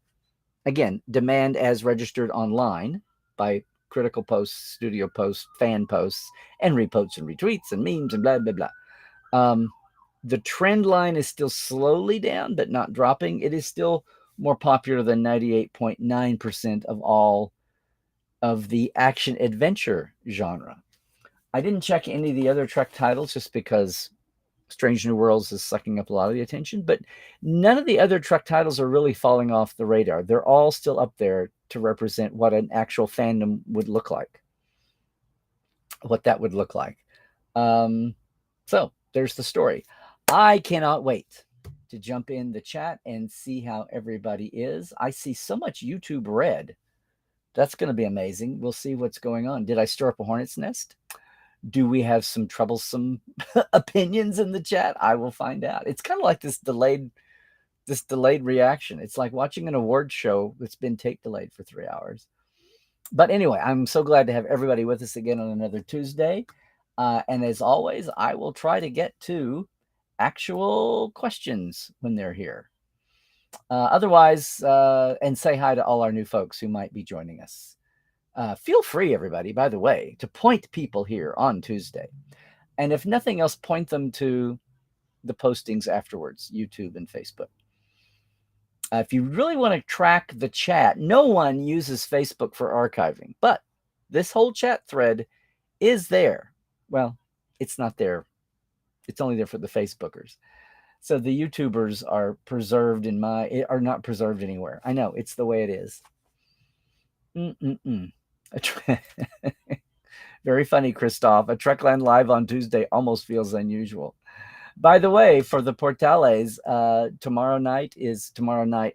Again, demand as registered online by critical posts, studio posts, fan posts, and reposts and retweets and memes and blah, blah, blah. The trend line is still slowly down, but not dropping. It is still more popular than 98.9% of all of the action adventure genre. I didn't check any of the other Trek titles just because Strange New Worlds is sucking up a lot of the attention, but none of the other Trek titles are really falling off the radar. They're all still up there to represent what an actual fandom would look like, what that would look like. So there's the story. I cannot wait to jump in the chat and see how everybody is. I see so much YouTube red. That's going to be amazing. We'll see what's going on. Did I stir up a hornet's nest? Do we have some troublesome opinions in the chat? I will find out. It's kind of like this delayed reaction. It's like watching an award show that's been tape delayed for 3 hours. But anyway, I'm so glad to have everybody with us again on another Tuesday. And as always, I will try to get to actual questions when they're here. Otherwise, and say hi to all our new folks who might be joining us. Feel free, everybody, by the way, to point people here on Tuesday. And if nothing else, point them to the postings afterwards, YouTube and Facebook. If you really want to track the chat, no one uses Facebook for archiving, but this whole chat thread is there. Well, it's not there. It's only there for the Facebookers. So the YouTubers are preserved are not preserved anywhere. I know, it's the way it is. Very funny, Christoph. A Trekland live on Tuesday almost feels unusual. By the way, for the Portales, tomorrow night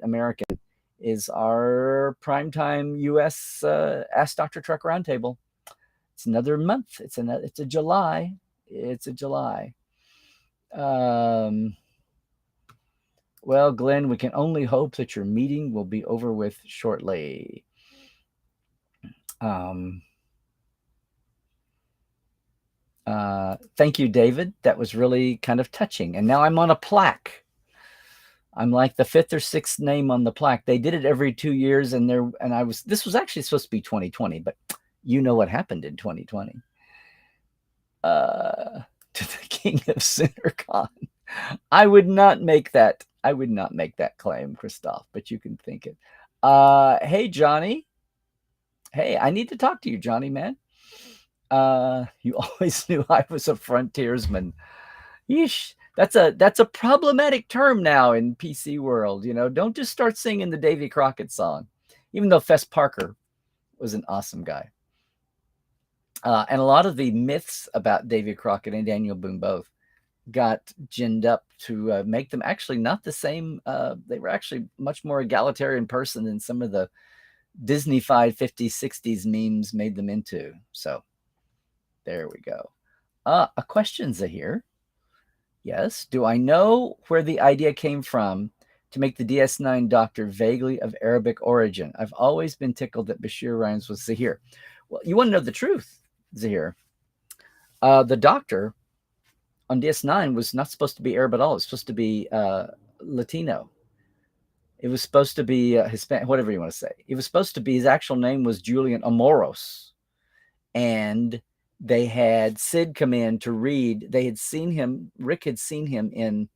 American is our primetime U.S. Ask Dr. Trek Roundtable. It's another month. It's a July. It's a July. Well, Glenn, we can only hope that your meeting will be over with shortly. Thank you, David. That was really kind of touching. And now I'm on a plaque. I'm like the 5th or 6th name on the plaque. They did it every 2 years, this was actually supposed to be 2020, but you know what happened in 2020. To the king of SoonerCon. I would not make that claim, Christoph, but you can think it. Hey, Johnny. Hey, I need to talk to you, Johnny, man. You always knew I was a frontiersman. Yeesh. That's a problematic term now in PC world. You know, don't just start singing the Davy Crockett song, even though Fess Parker was an awesome guy. And a lot of the myths about Davy Crockett and Daniel Boone both got ginned up to make them actually not the same. They were actually much more egalitarian person than some of the Disney-fied 50s, 60s memes made them into. So there we go. A question's here. Yes. Do I know where the idea came from to make the DS9 Doctor vaguely of Arabic origin? I've always been tickled that Bashir rhymes with Zahir. Well, you want to know the truth, Zahir. The Doctor on DS9 was not supposed to be Arab at all. It was supposed to be Latino. It was supposed to be Hispanic, whatever you want to say. It was supposed to be, his actual name was Julian Amoros. And they had Sid come in to read. They had seen him, Rick had seen him in,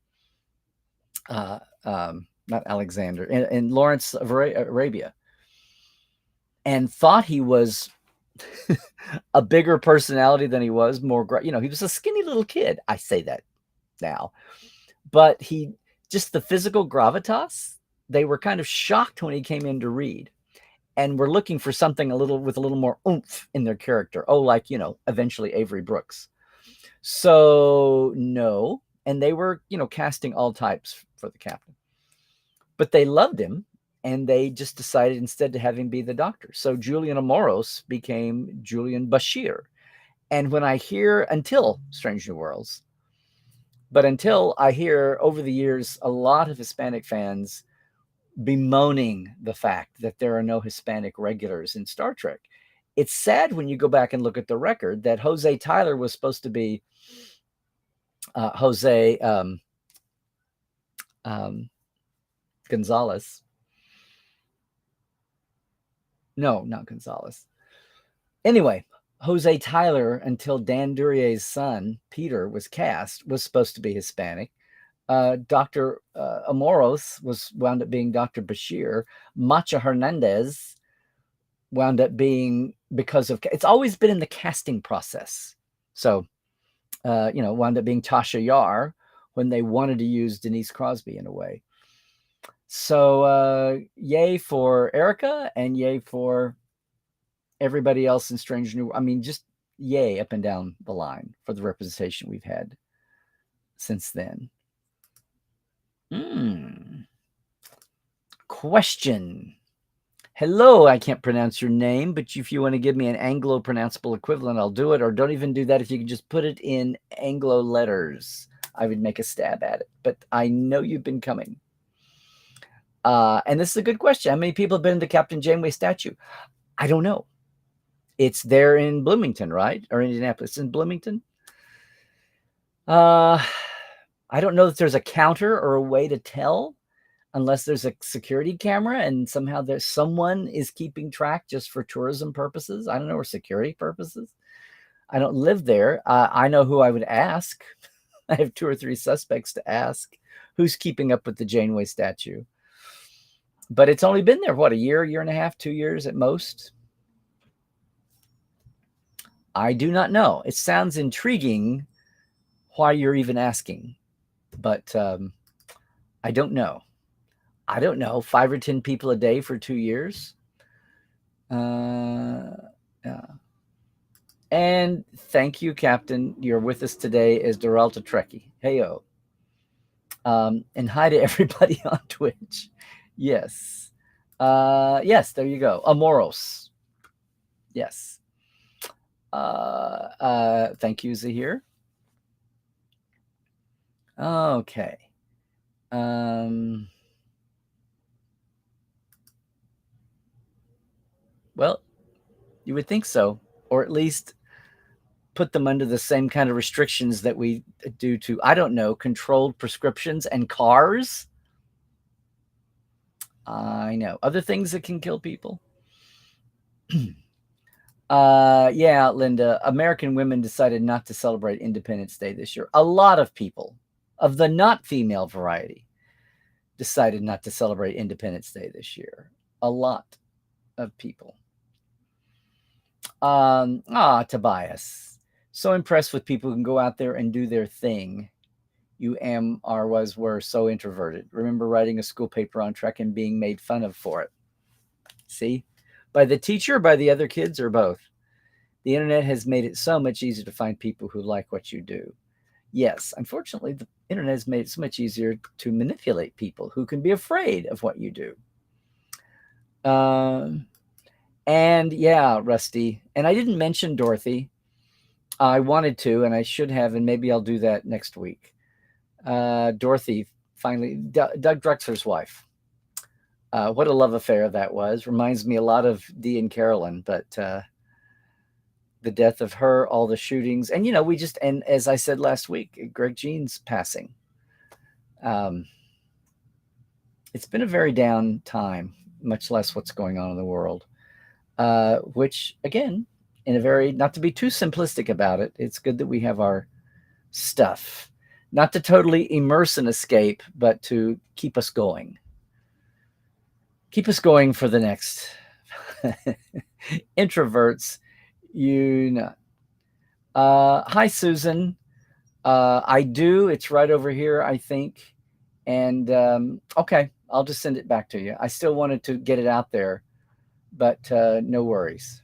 not Alexander, in Lawrence of Arabia, and thought he was a bigger personality than he was, more, he was a skinny little kid. I say that now, but just the physical gravitas, they were kind of shocked when he came in to read, and were looking for something with a little more oomph in their character. Oh, like, eventually Avery Brooks. So no, and they were, casting all types for the captain, but they loved him. And they just decided instead to have him be the Doctor. So Julian Amoros became Julian Bashir. And when I hear, until Strange New Worlds, but until I hear over the years, a lot of Hispanic fans bemoaning the fact that there are no Hispanic regulars in Star Trek. It's sad when you go back and look at the record that Jose Tyler was supposed to be Gonzalez. No, not Gonzalez. Anyway, Jose Tyler, until Dan Duryea's son, Peter, was cast, was supposed to be Hispanic. Dr. Amoros wound up being Dr. Bashir. Macha Hernandez wound up being, because of, it's always been in the casting process. So, wound up being Tasha Yar when they wanted to use Denise Crosby in a way. So, yay for Erica and yay for everybody else in Strange New. I mean, just yay up and down the line for the representation we've had since then. Question. Hello, I can't pronounce your name, but if you want to give me an Anglo pronounceable equivalent, I'll do it. Or don't even do that. If you can just put it in Anglo letters, I would make a stab at it. But I know you've been coming. And this is a good question. How many people have been to the Captain Janeway statue? I don't know. It's there in Bloomington, right? Or Indianapolis. It's in Bloomington. I don't know that there's a counter or a way to tell, unless there's a security camera and somehow there's someone is keeping track just for tourism purposes. I don't know, or security purposes. I don't live there. I know who I would ask. I have 2 or 3 suspects to ask who's keeping up with the Janeway statue. But it's only been there, what, a year and a half, 2 years at most? I do not know. It sounds intriguing why you're even asking, but I don't know. I don't know, 5 or 10 people a day for 2 years. Yeah. And thank you, Captain. You're with us today as Doralta Trekkie. Heyo. And hi to everybody on Twitch. Yes. Yes, there you go. Amoros. Yes. Thank you, Zahir. Okay. Well, you would think so, or at least put them under the same kind of restrictions that we do to, I don't know, controlled prescriptions and cars. I know. Other things that can kill people. Yeah, Linda, American women decided not to celebrate Independence Day this year. A lot of people of the not female variety decided not to celebrate Independence Day this year. A lot of people. Tobias, so impressed with people who can go out there and do their thing. You were so introverted. Remember writing a school paper on Trek and being made fun of for it. See? By the teacher, by the other kids, or both? The internet has made it so much easier to find people who like what you do. Yes, unfortunately, the internet has made it so much easier to manipulate people who can be afraid of what you do. And yeah, Rusty, and I didn't mention Dorothy. I wanted to, and I should have, and maybe I'll do that next week. Dorothy, finally, Doug Drexler's wife. What a love affair that was. Reminds me a lot of Dee and Carolyn, but the death of her, all the shootings, and and as I said last week, Greg Jean's passing. It's been a very down time, much less what's going on in the world. Which, again, in a very, not to be too simplistic about it, it's good that we have our stuff. Not to totally immerse and escape, but to keep us going. Keep us going for the next introverts. Hi, Susan. I do. It's right over here, I think. And okay, I'll just send it back to you. I still wanted to get it out there, but no worries.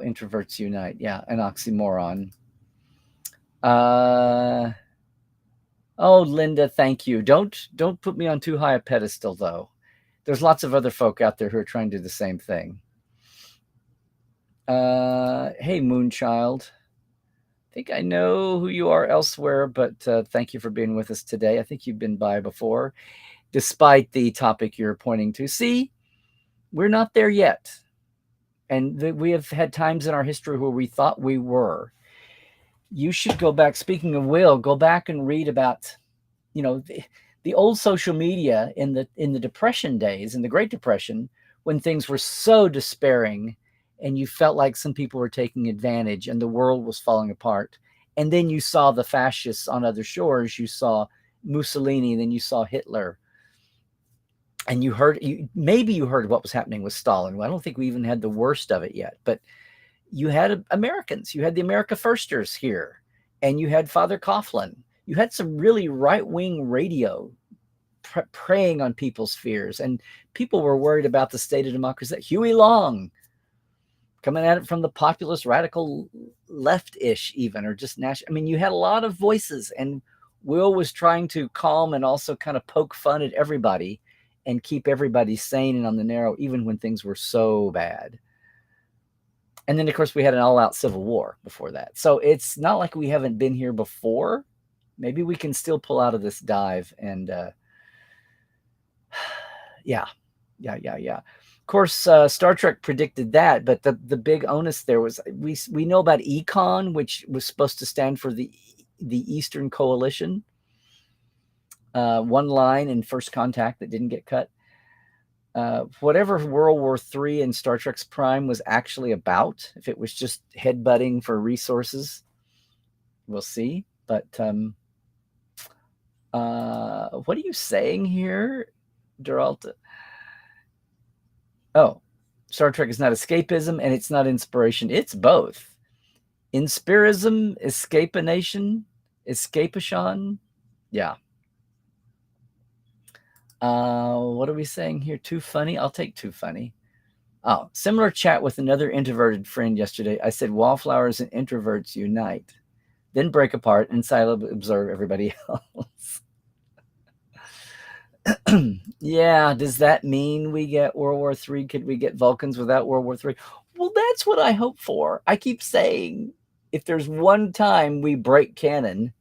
Introverts unite. Yeah, an oxymoron. Linda, thank you. Don't put me on too high a pedestal, though. There's lots of other folk out there who are trying to do the same thing. Hey, Moonchild. I think I know who you are elsewhere, but thank you for being with us today. I think you've been by before, despite the topic you're pointing to. See, we're not there yet. And we have had times in our history where we thought we were. You should go back. Speaking of Will, go back and read about, the old social media in the Depression days, in the Great Depression, when things were so despairing, and you felt like some people were taking advantage, and the world was falling apart. And then you saw the fascists on other shores. You saw Mussolini, then you saw Hitler, and maybe you heard what was happening with Stalin. Well, I don't think we even had the worst of it yet, but you had Americans. You had the America Firsters here, and you had Father Coughlin. You had some really right-wing radio preying on people's fears, and people were worried about the state of democracy. Huey Long coming at it from the populist radical left-ish, even, or just national. I mean, you had a lot of voices, and Will was trying to calm and also kind of poke fun at everybody and keep everybody sane and on the narrow, even when things were so bad. And then, of course, we had an all-out civil war before that. So it's not like we haven't been here before. Maybe we can still pull out of this dive. And yeah. Of course, Star Trek predicted that, but the big onus there was we know about Econ, which was supposed to stand for the Eastern Coalition. One line in First Contact that didn't get cut. Whatever World War III and Star Trek's Prime was actually about, if it was just headbutting for resources, we'll see. But what are you saying here, Duralta? Oh, Star Trek is not escapism and it's not inspiration. It's both. Inspirism, escapanation, escapation. Yeah. What are we saying here? Too funny? I'll take too funny. Oh, similar chat with another introverted friend yesterday. I said wallflowers and introverts unite, then break apart and silently observe everybody else. Yeah, does that mean we get World War III? Could we get Vulcans without World War III? Well, that's what I hope for. I keep saying, if there's one time we break canon,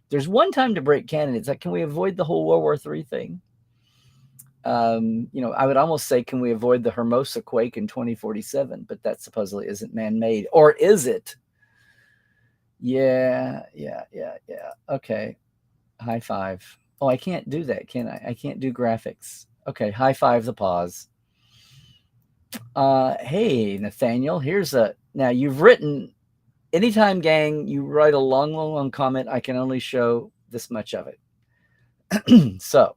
there's one time to break canon. It's like, can we avoid the whole World War III thing? I would almost say, can we avoid the Hermosa quake in 2047? But that supposedly isn't man-made. Or is it? Yeah. Okay. High five. Oh, I can't do that, can I? I can't do graphics. Okay, high five the pause. Hey, Nathaniel, now you've written, anytime, gang, you write a long comment, I can only show this much of it. So,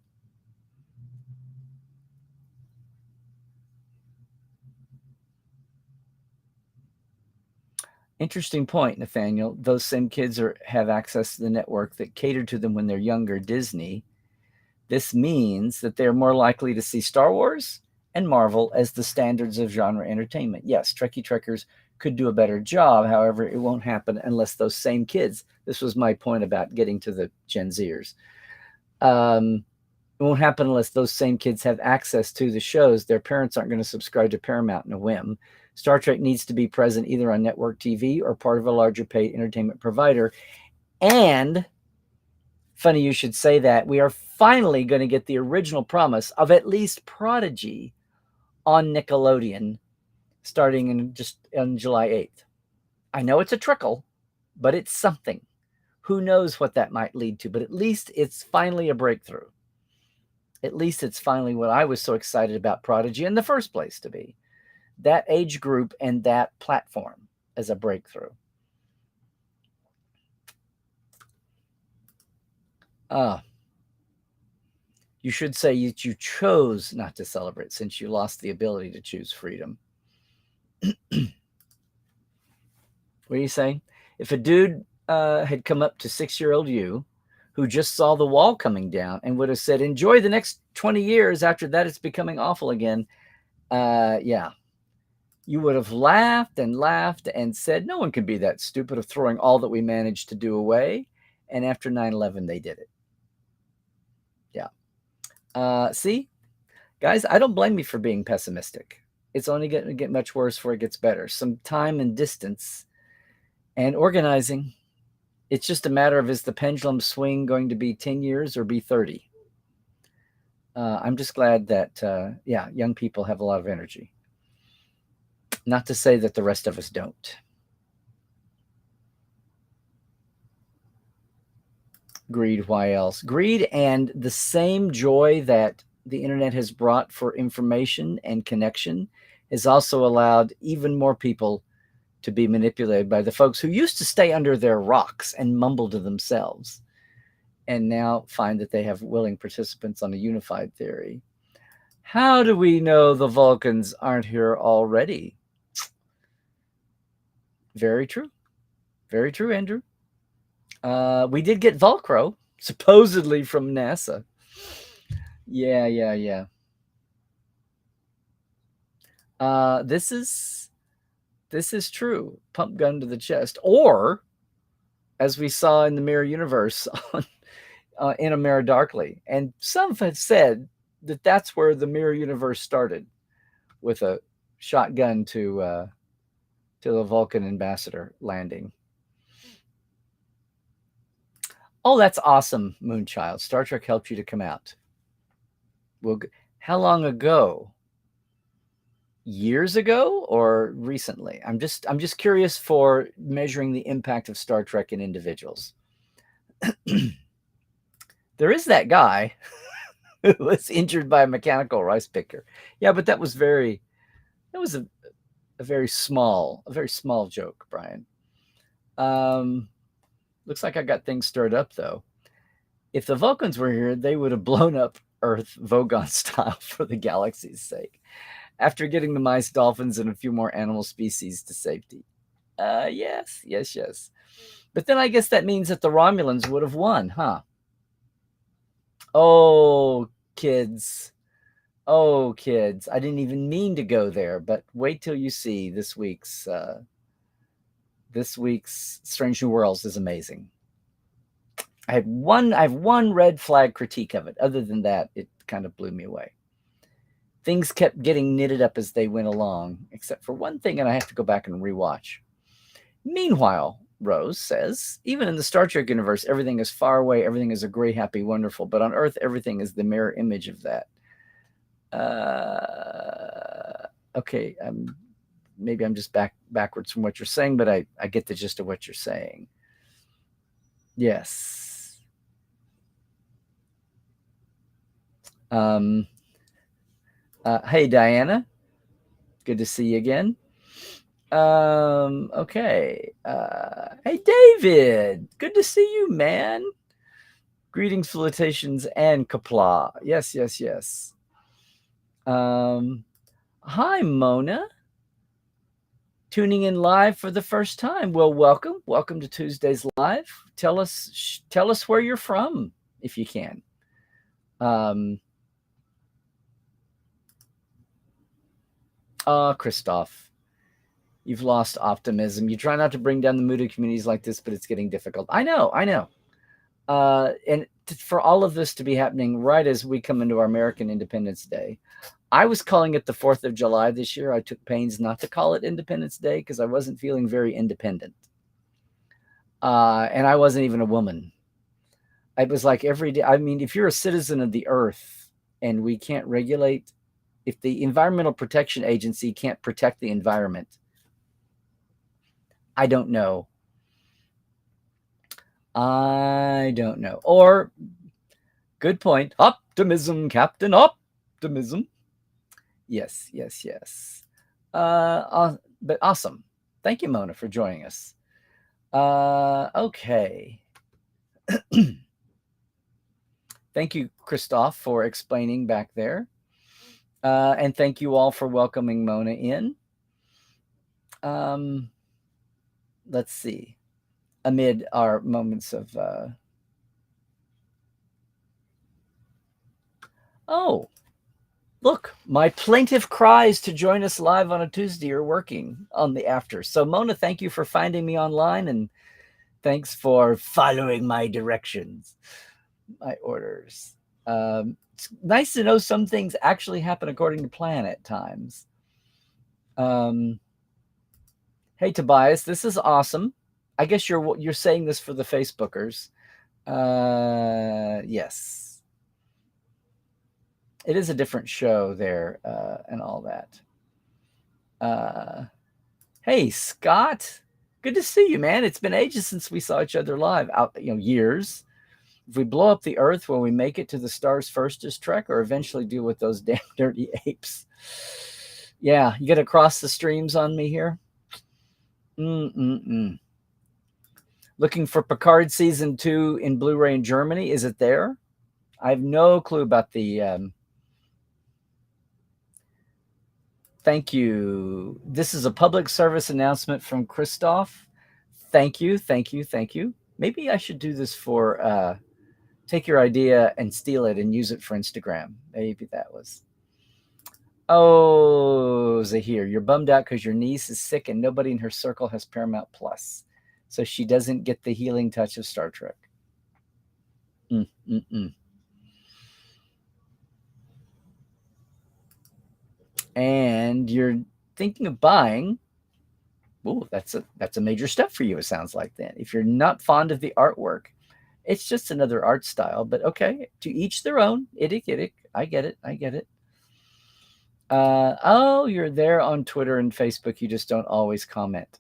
interesting point, Nathaniel. Those same kids have access to the network that catered to them when they're younger, Disney. This means that they're more likely to see Star Wars and Marvel as the standards of genre entertainment. Yes, Trekkie Trekkers could do a better job. However, it won't happen unless those same kids, this was my point about getting to the Gen Zers. It won't happen unless those same kids have access to the shows. Their parents aren't going to subscribe to Paramount in a whim. Star Trek needs to be present either on network TV or part of a larger paid entertainment provider. And funny you should say that. We are finally going to get the original promise of at least Prodigy on Nickelodeon starting on July 8th. I know it's a trickle, but it's something. Who knows what that might lead to, but at least it's finally a breakthrough. At least it's finally what I was so excited about Prodigy in the first place to be. That age group and that platform as a breakthrough. You should say you chose not to celebrate since you lost the ability to choose freedom. What are you saying? If a dude had come up to 6-year-old you who just saw the wall coming down and would have said, enjoy the next 20 years, after that it's becoming awful again, yeah, you would have laughed and said, no one can be that stupid of throwing all that we managed to do away. And after 9/11, they did it. Yeah. See, guys, I don't blame you for being pessimistic. It's only going to get much worse before it gets better. Some time and distance and organizing. It's just a matter of, is the pendulum swing going to be 10 years or be 30? I'm just glad that, young people have a lot of energy. Not to say that the rest of us don't. Greed, why else? Greed and the same joy that the internet has brought for information and connection has also allowed even more people to be manipulated by the folks who used to stay under their rocks and mumble to themselves and now find that they have willing participants on a unified theory. How do we know the Vulcans aren't here already? Very true. Very true, Andrew. We did get Velcro, supposedly from NASA. Yeah. This is true. Pump gun to the chest, or as we saw in the Mirror Universe on in A Mirror Darkly, and some have said that that's where the Mirror Universe started, with a shotgun to the Vulcan ambassador landing. Oh, that's awesome, Moonchild. Star Trek helped you to come out. Well, how long ago? Years ago or recently? I'm just curious for measuring the impact of Star Trek in individuals. There is that guy who was injured by a mechanical rice picker. Yeah, but that was a very small joke, Brian. Looks like I got things stirred up though. If the Vulcans were here, they would have blown up Earth Vogon style for the galaxy's sake, after getting the mice, dolphins, and a few more animal species to safety. Yes. But then I guess that means that the Romulans would have won, huh? Oh, kids. I didn't even mean to go there, but wait till you see this week's Strange New Worlds is amazing. I have one red flag critique of it. Other than that, it kind of blew me away. Things kept getting knitted up as they went along, except for one thing, and I have to go back and rewatch. Meanwhile, Rose says, even in the Star Trek universe, everything is far away, everything is a great, happy, wonderful, but on Earth, everything is the mirror image of that. Okay, maybe I'm just backwards from what you're saying, but I get the gist of what you're saying. Yes. Hey, Diana. Good to see you again. Okay. Hey, David. Good to see you, man. Greetings, salutations, and kapla. Yes. Hi, Mona. Tuning in live for the first time. Well, welcome to Tuesday's Live. Tell us where you're from, if you can. Christoph, you've lost optimism. You try not to bring down the mood of communities like this, but it's getting difficult. I know. And for all of this to be happening right as we come into our American Independence Day, I was calling it the 4th of July this year. I took pains not to call it Independence Day because I wasn't feeling very independent. And I wasn't even a woman. It was like every day. I mean, if you're a citizen of the earth and we can't regulate, if the Environmental Protection Agency can't protect the environment, I don't know. Or, good point. Optimism, Captain Optimism. Yes. But awesome. Thank you, Mona, for joining us. Okay. Thank you, Christoph, for explaining back there. And thank you all for welcoming Mona in. Let's see. Amid our moments of... Oh, look, my plaintive cries to join us live on a Tuesday are working on the after. So, Mona, thank you for finding me online, and thanks for following my directions, my orders. It's nice to know some things actually happen according to plan at times. Hey, Tobias, this is awesome. I guess you're saying this for the Facebookers. Yes. It is a different show there, and all that. Hey, Scott. Good to see you, man. It's been ages since we saw each other live. Years. If we blow up the Earth, will we make it to the stars first as Trek, or eventually deal with those damn dirty apes? Yeah, you got to cross the streams on me here. Mm-mm-mm. Looking for Picard season 2 in Blu-ray in Germany. Is it there? I have no clue about the. Thank you. This is a public service announcement from Christoph. Thank you, thank you, thank you. Maybe I should do this for take your idea and steal it and use it for Instagram. Maybe that was. Oh, Zahir, you're bummed out because your niece is sick and nobody in her circle has Paramount Plus, so she doesn't get the healing touch of Star Trek. Mm-mm-mm. And you're thinking of buying. Oh, that's a major step for you. It sounds like then. If you're not fond of the artwork, it's just another art style. But okay, to each their own. Idic, idic. I get it. I get it. Oh, you're there on Twitter and Facebook. You just don't always comment.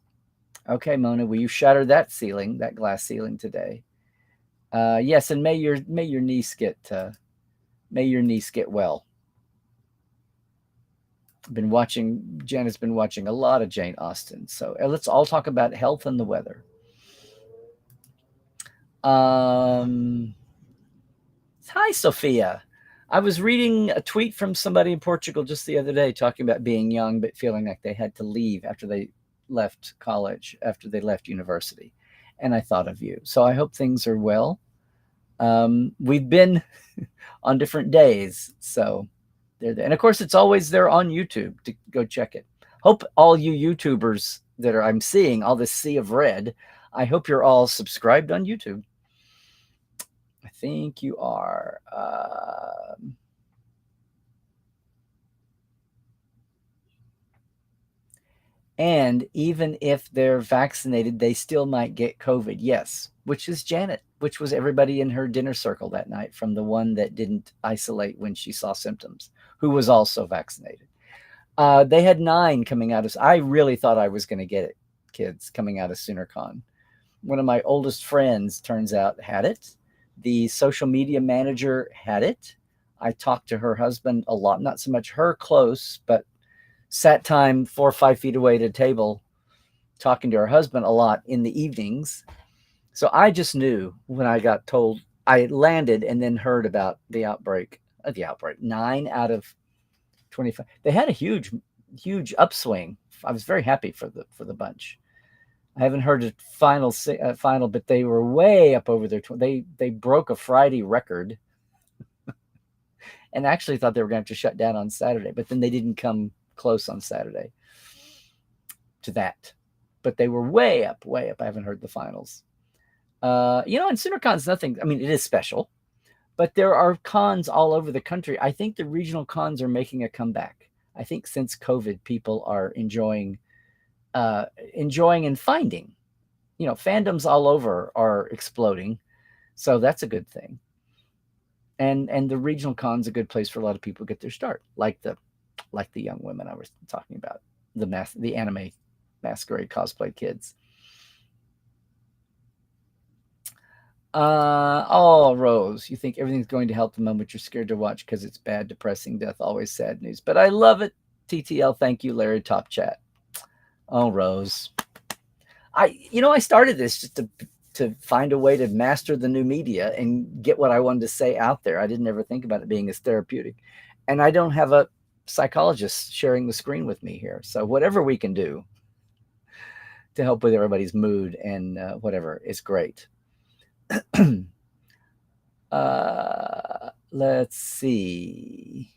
Okay, Mona, will you shatter that ceiling, that glass ceiling today? Yes, and may your niece get well. Janet's been watching a lot of Jane Austen. So let's all talk about health and the weather. Hi, Sophia. I was reading a tweet from somebody in Portugal just the other day talking about being young but feeling like they had to leave after they left college, after they left university. And I thought of you. So I hope things are well. We've been on different days. So they're there. And of course, it's always there on YouTube to go check it. Hope all you YouTubers that I'm seeing, all this sea of red, I hope you're all subscribed on YouTube. I think you are. And even if they're vaccinated, they still might get COVID. Yes, which is Janet, which was everybody in her dinner circle that night, from the one that didn't isolate when she saw symptoms, who was also vaccinated. They had 9 coming out of. I really thought I was going to get it, kids coming out of SoonerCon. One of my oldest friends, turns out, had it. The social media manager had it. I talked to her husband a lot, not so much her close, but sat time 4 or 5 feet away at a table talking to her husband a lot in the evenings. So I just knew when I got told. I landed and then heard about the outbreak. 9 out of 25. They had a huge upswing. I was very happy for the bunch. I haven't heard a final, but they were way up over their. They broke a Friday record, and actually thought they were going to have to shut down on Saturday, but then they didn't come close on Saturday to that. But they were way up, way up. I haven't heard the finals. And SoonerCon's nothing. I mean, it is special, but there are cons all over the country. I think the regional cons are making a comeback. I think since COVID, people are enjoying and finding, fandoms all over are exploding. So that's a good thing. And the regional con's a good place for a lot of people to get their start, like the young women I was talking about, the anime masquerade cosplay kids. Rose, you think everything's going to help the moment you're scared to watch because it's bad, depressing, death, always sad news. But I love it. TTL, thank you, Larry, top chat. Oh, Rose. I started this just to find a way to master the new media and get what I wanted to say out there. I didn't ever think about it being as therapeutic. And I don't have a psychologist sharing the screen with me here. So whatever we can do to help with everybody's mood and whatever is great. Let's see.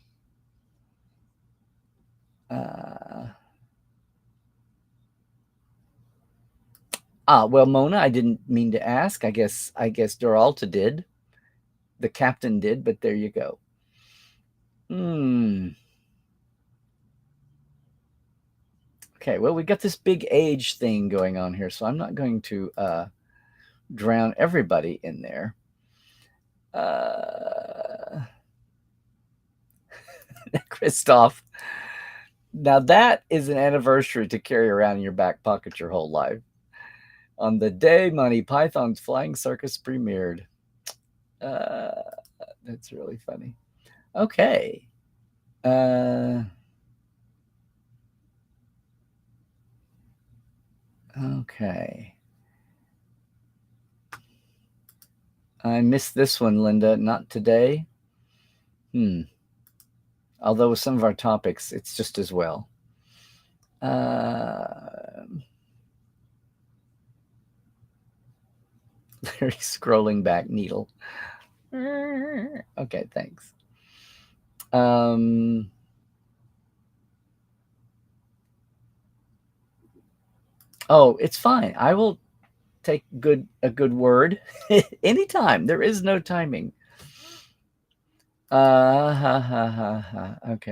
Well, Mona, I didn't mean to ask. I guess Doralta did. The captain did, but there you go. Okay, well, we got this big age thing going on here, so I'm not going to drown everybody in there. Christoph, now that is an anniversary to carry around in your back pocket your whole life. On the day Monty Python's Flying Circus premiered. Uh, that's really funny. Okay. Okay. I missed this one, Linda. Not today. Although with some of our topics, it's just as well. Larry scrolling back, needle. Okay, thanks. Oh, it's fine. I will take a good word anytime. There is no timing. Okay.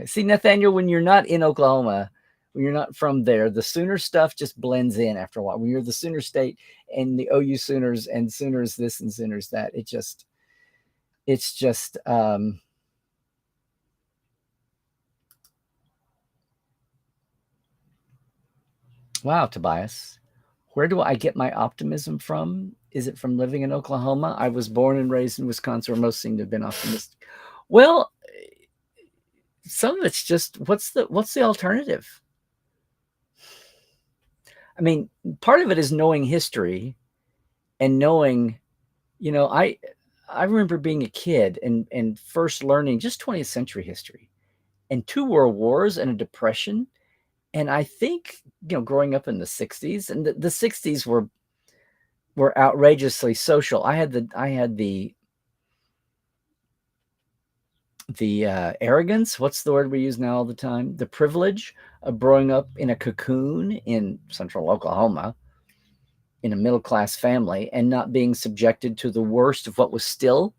See, Nathaniel, when you're not in Oklahoma, when you're not from there, the Sooner stuff just blends in after a while. When you're the Sooner State and the OU Sooners and Sooners this and Sooners that, it's just wow, Tobias. Where do I get my optimism from? Is it from living in Oklahoma? I was born and raised in Wisconsin, where most seem to have been optimistic. Well, some of it's just what's the alternative? I mean, part of it is knowing history and knowing, you know, I remember being a kid and first learning just 20th century history and two world wars and a depression. And I think, you know, growing up in the 60s, and the 60s were outrageously social. I had the arrogance, what's the word we use now all the time? The privilege of growing up in a cocoon in central Oklahoma in a middle class family and not being subjected to the worst of what was still.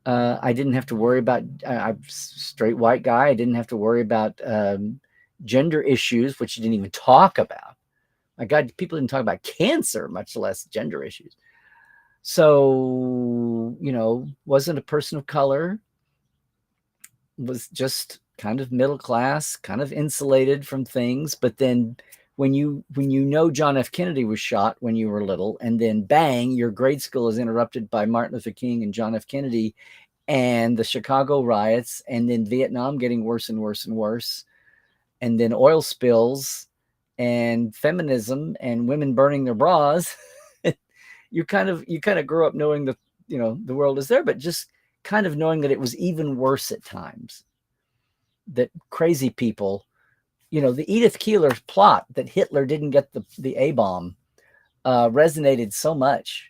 I didn't have to worry about, I'm a straight white guy. I didn't have to worry about gender issues, which you didn't even talk about. My God, people didn't talk about cancer, much less gender issues. So, you know, wasn't a person of color, was just kind of middle class, kind of insulated from things. But then when you know John F. Kennedy was shot when you were little, and then bang, your grade school is interrupted by Martin Luther King and John F. Kennedy and the Chicago riots, and then Vietnam getting worse and worse and worse, and then oil spills and feminism and women burning their bras. you kind of grow up knowing that, you know, the world is there, but just kind of knowing that it was even worse at times, that crazy people, you know, the Edith Keeler plot that Hitler didn't get the A-bomb resonated so much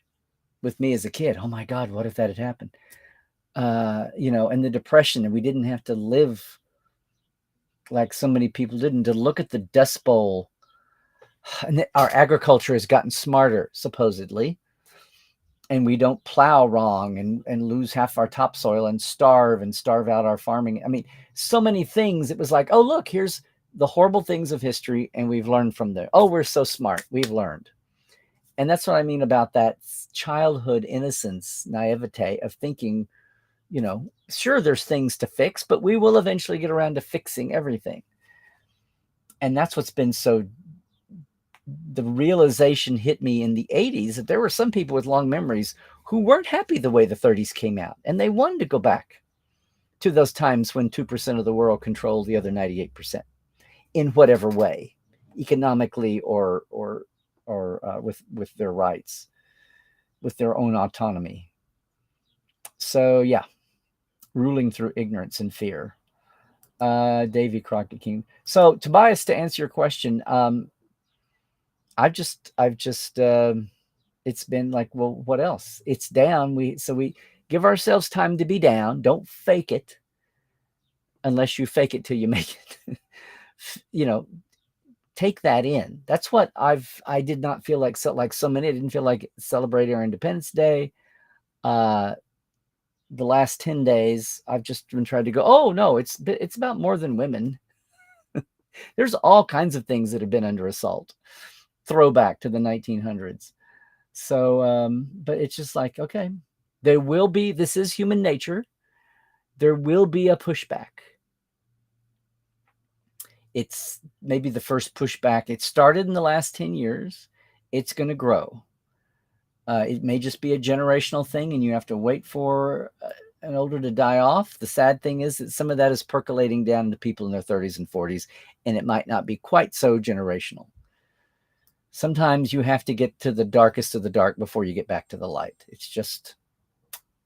with me as a kid. Oh my God, what if that had happened? You know, and the depression, and we didn't have to live like so many people didn't, to look at the Dust Bowl. And our agriculture has gotten smarter, supposedly, and we don't plow wrong and lose half our topsoil and starve out our farming. I mean, so many things. It was like, oh, look, here's the horrible things of history, and we've learned from there. Oh, we're so smart. We've learned. And that's what I mean about that childhood innocence, naivete of thinking, you know, sure, there's things to fix, but we will eventually get around to fixing everything. And that's what's been so, the realization hit me in the 80s that there were some people with long memories who weren't happy the way the 30s came out, and they wanted to go back to those times when 2% of the world controlled the other 98% in whatever way, economically or with their rights, with their own autonomy. So yeah, ruling through ignorance and fear. Davy Crockett King. So Tobias, to answer your question, I've just it's been like, well, what else? It's down. We give ourselves time to be down. Don't fake it unless you fake it till you make it. You know, take that in. That's what I did not feel like so many. I didn't feel like celebrating our Independence Day. The last 10 days, I've just been trying to go, oh no, it's about more than women. There's all kinds of things that have been under assault. Throwback to the 1900s. So, but it's just like, okay, there will be, this is human nature. There will be a pushback. It's maybe the first pushback. It started in the last 10 years. It's going to grow. It may just be a generational thing and you have to wait for an older to die off. The sad thing is that some of that is percolating down to people in their 30s and 40s, and it might not be quite so generational. Sometimes you have to get to the darkest of the dark before you get back to the light. It's just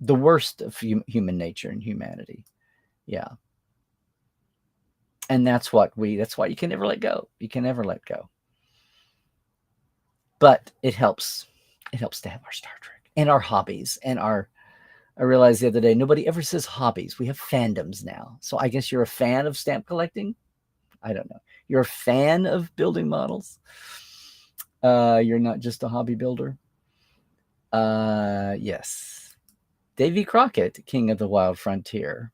the worst of human nature and humanity. Yeah. And that's why you can never let go. You can never let go. But it helps. It helps to have our Star Trek and our hobbies and I realized the other day, nobody ever says hobbies. We have fandoms now. So I guess you're a fan of stamp collecting. I don't know. You're a fan of building models. You're not just a hobby builder. Yes. Davy Crockett, King of the Wild Frontier.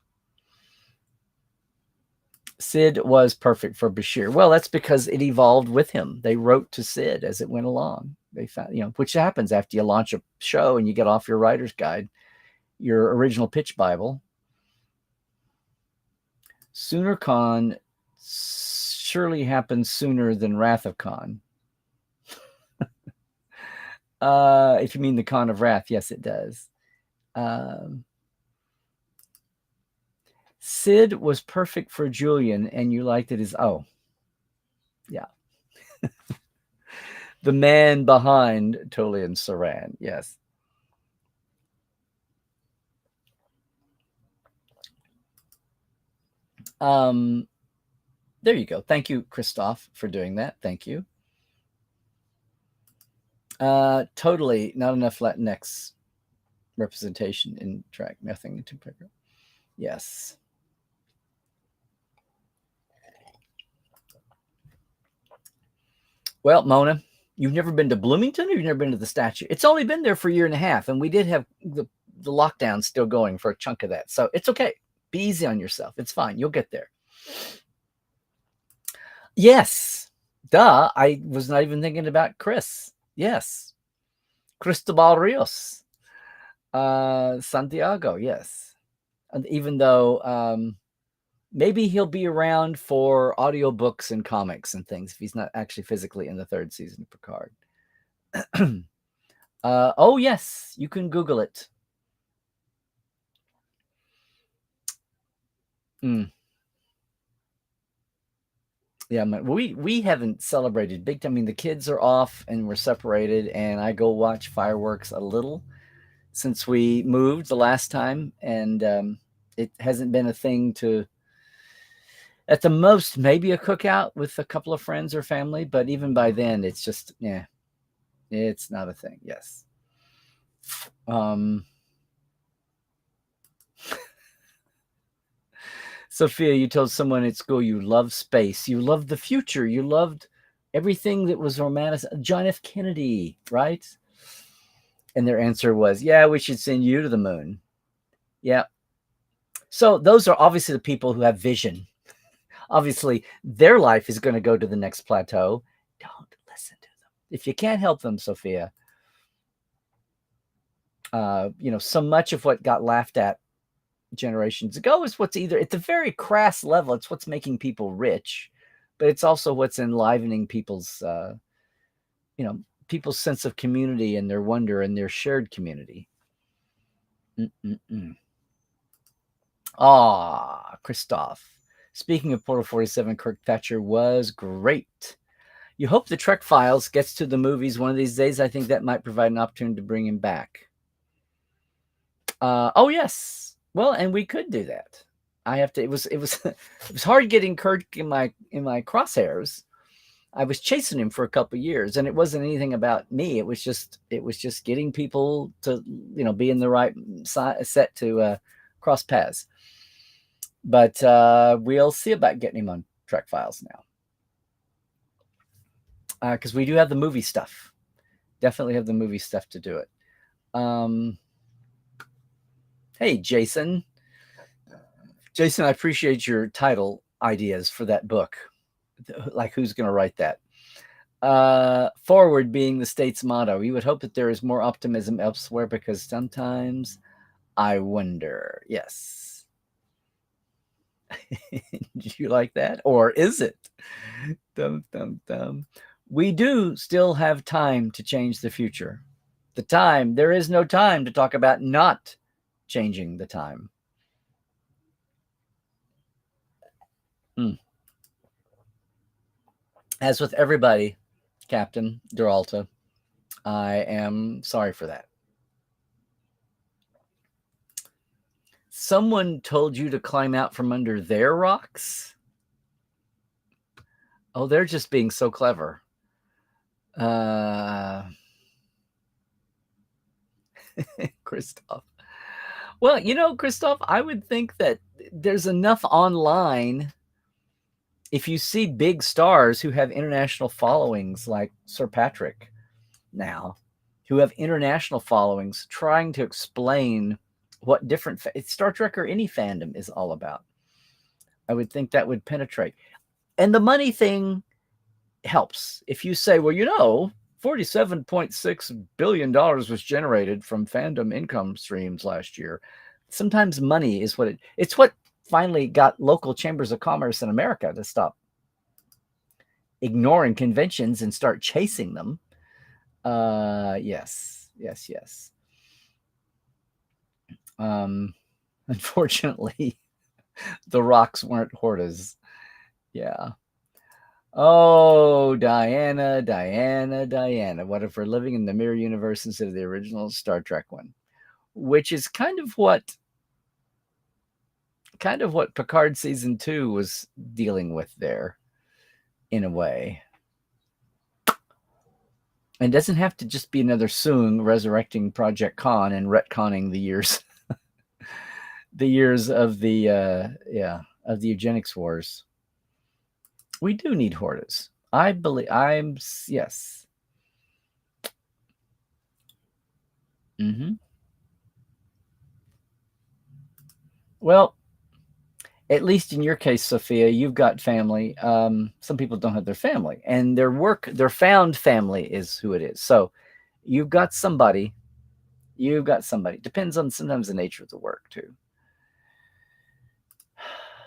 Sid was perfect for Bashir. Well, that's because it evolved with him. They wrote to Sid as it went along. They found, which happens after you launch a show and you get off your writer's guide, your original pitch Bible. SoonerCon surely happens sooner than Wrath of Khan. If you mean the Con of Wrath, yes, it does. Sid was perfect for Julian, and you liked it as, oh, yeah. The man behind Tolian Saran, yes. There you go. Thank you, Christoph, for doing that. Thank you. Totally not enough Latinx representation in Trek. Nothing in Trek. Yes. Well, Mona, you've never been to Bloomington, or you've never been to the statue? It's only been there for a year and a half, and we did have the lockdown still going for a chunk of that. So it's okay. Be easy on yourself. It's fine. You'll get there. Yes. Duh. I was not even thinking about Chris. Yes. Cristobal Rios. Santiago, yes. And even though maybe he'll be around for audiobooks and comics and things if he's not actually physically in the third season of Picard. Oh, yes. You can Google it. Yeah, we haven't celebrated big time. I mean, the kids are off and we're separated, and I go watch fireworks a little since we moved the last time, and it hasn't been a thing to, at the most, maybe a cookout with a couple of friends or family, but even by then, it's just, yeah, it's not a thing. Yes. Sophia, you told someone at school you love space. You loved the future. You loved everything that was romantic. John F. Kennedy, right? And their answer was, yeah, we should send you to the moon. Yeah. So those are obviously the people who have vision. Obviously, their life is going to go to the next plateau. Don't listen to them. If you can't help them, Sophia, so much of what got laughed at generations ago is what's either at the very crass level, it's what's making people rich, but it's also what's enlivening people's people's sense of community and their wonder and their shared community. Christoph, speaking of Portal 47, Kirk Thatcher was great. You hope the Trek Files gets to the movies one of these days. I think that might provide an opportunity to bring him back. Oh yes. Well, and we could do that. I have to. It was hard getting Kirk in my crosshairs. I was chasing him for a couple of years, and it wasn't anything about me. It was just getting people to be in the right set to cross paths. But we'll see about getting him on Trek Files now, because we do have the movie stuff. Definitely have the movie stuff to do it. Hey, Jason. Jason, I appreciate your title ideas for that book. Like, who's going to write that? Forward being the state's motto. You would hope that there is more optimism elsewhere, because sometimes I wonder. Yes. Do you like that? Or is it? Dum, dum, dum. We do still have time to change the future. the time. There is no time to talk about not changing the time. As with everybody, Captain Duralta, I am sorry for that. Someone told you to climb out from under their rocks? Oh, they're just being so clever. Christoph. Well, Christoph, I would think that there's enough online. If you see big stars who have international followings like Sir Patrick now, who have international followings trying to explain what different Star Trek or any fandom is all about, I would think that would penetrate. And the money thing helps. If you say, well, $47.6 billion was generated from fandom income streams last year. Sometimes money is it's what finally got local chambers of commerce in America to stop ignoring conventions and start chasing them. Yes. Unfortunately, the rocks weren't Hortas. Yeah. Oh, Diana. What if we're living in the mirror universe instead of the original Star Trek one? Which is kind of what Picard season 2 was dealing with there, in a way. And it doesn't have to just be another Soong resurrecting Project Khan and retconning the years of the eugenics wars. We do need Hortas. I believe yes. Well, at least in your case, Sophia, you've got family. Some people don't have their family, and their found family is who it is. So you've got somebody. Depends on sometimes the nature of the work too.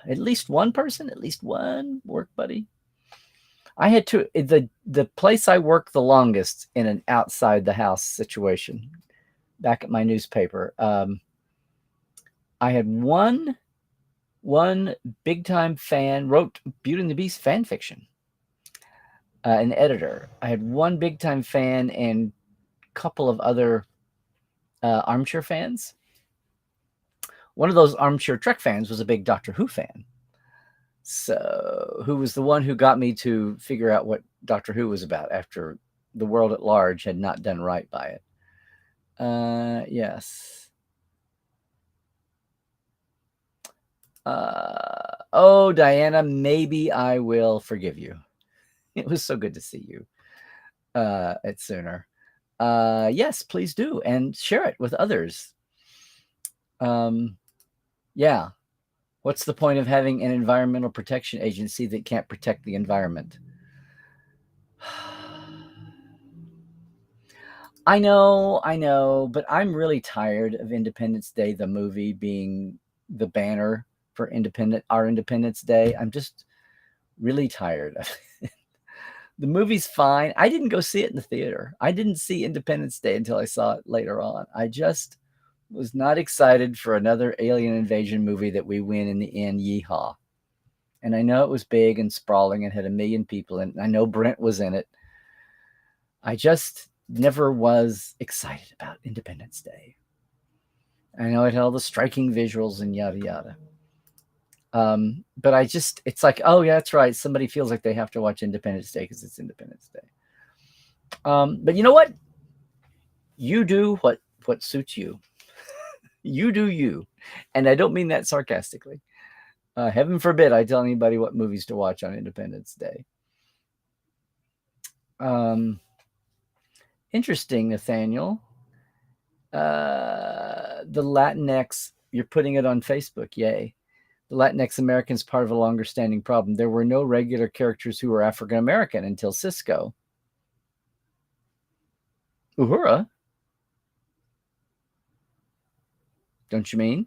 At least one person, at least one work buddy. I had the place I worked the longest in an outside the house situation back at my newspaper. I had one big time fan, wrote Beauty and the Beast fan fiction, an editor. I had one big time fan and a couple of other armchair fans. One of those armchair Trek fans was a big Doctor Who fan. So, who was the one who got me to figure out what Doctor Who was about after the world at large had not done right by it. Yes. Oh, Diana, maybe I will forgive you. It was so good to see you at Sooner. Yes, please do, and share it with others. Yeah. What's the point of having an environmental protection agency that can't protect the environment? I know, but I'm really tired of Independence Day, the movie, being the banner for our Independence Day. I'm just really tired of it. The movie's fine. I didn't go see it in the theater. I didn't see Independence Day until I saw it later on. I just was not excited for another alien invasion movie that we win in the end. Yeehaw. And I know it was big and sprawling and had 1 million people in it. I know Brent was in it. I just never was excited about Independence Day. I know it had all the striking visuals and yada yada. But it's like, oh yeah, that's right. Somebody feels like they have to watch Independence Day because it's Independence Day. But you know what? You do what suits you. You do you. And I don't mean that sarcastically. Heaven forbid I tell anybody what movies to watch on Independence Day. Interesting, Nathaniel. The Latinx, you're putting it on Facebook. Yay. The Latinx Americans part of a longer standing problem. There were no regular characters who were African American until Cisco. Uhura? Don't you mean?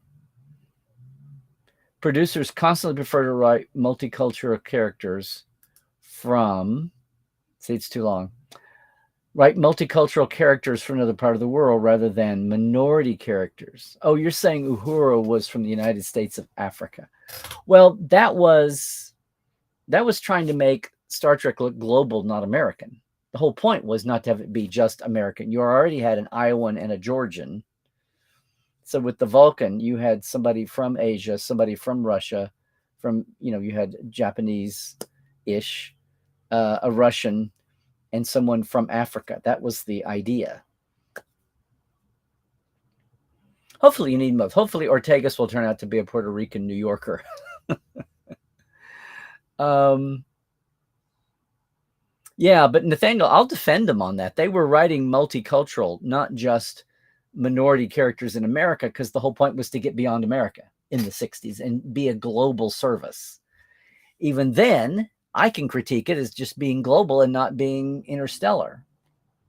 Producers constantly prefer to write multicultural characters from... See, it's too long. Right? Multicultural characters from another part of the world rather than minority characters. Oh, you're saying Uhura was from the United States of Africa. Well, that was trying to make Star Trek look global, not American. The whole point was not to have it be just American. You already had an Iowan and a Georgian. So with the Vulcan, you had somebody from Asia, somebody from Russia, you had Japanese-ish, a Russian, and someone from Africa. That was the idea. Hopefully you need both. Hopefully Ortegas will turn out to be a Puerto Rican New Yorker. Yeah, but Nathaniel, I'll defend them on that. They were writing multicultural, not just minority characters in America, because the whole point was to get beyond America in the 60s and be a global service. Even then, I can critique it as just being global and not being interstellar.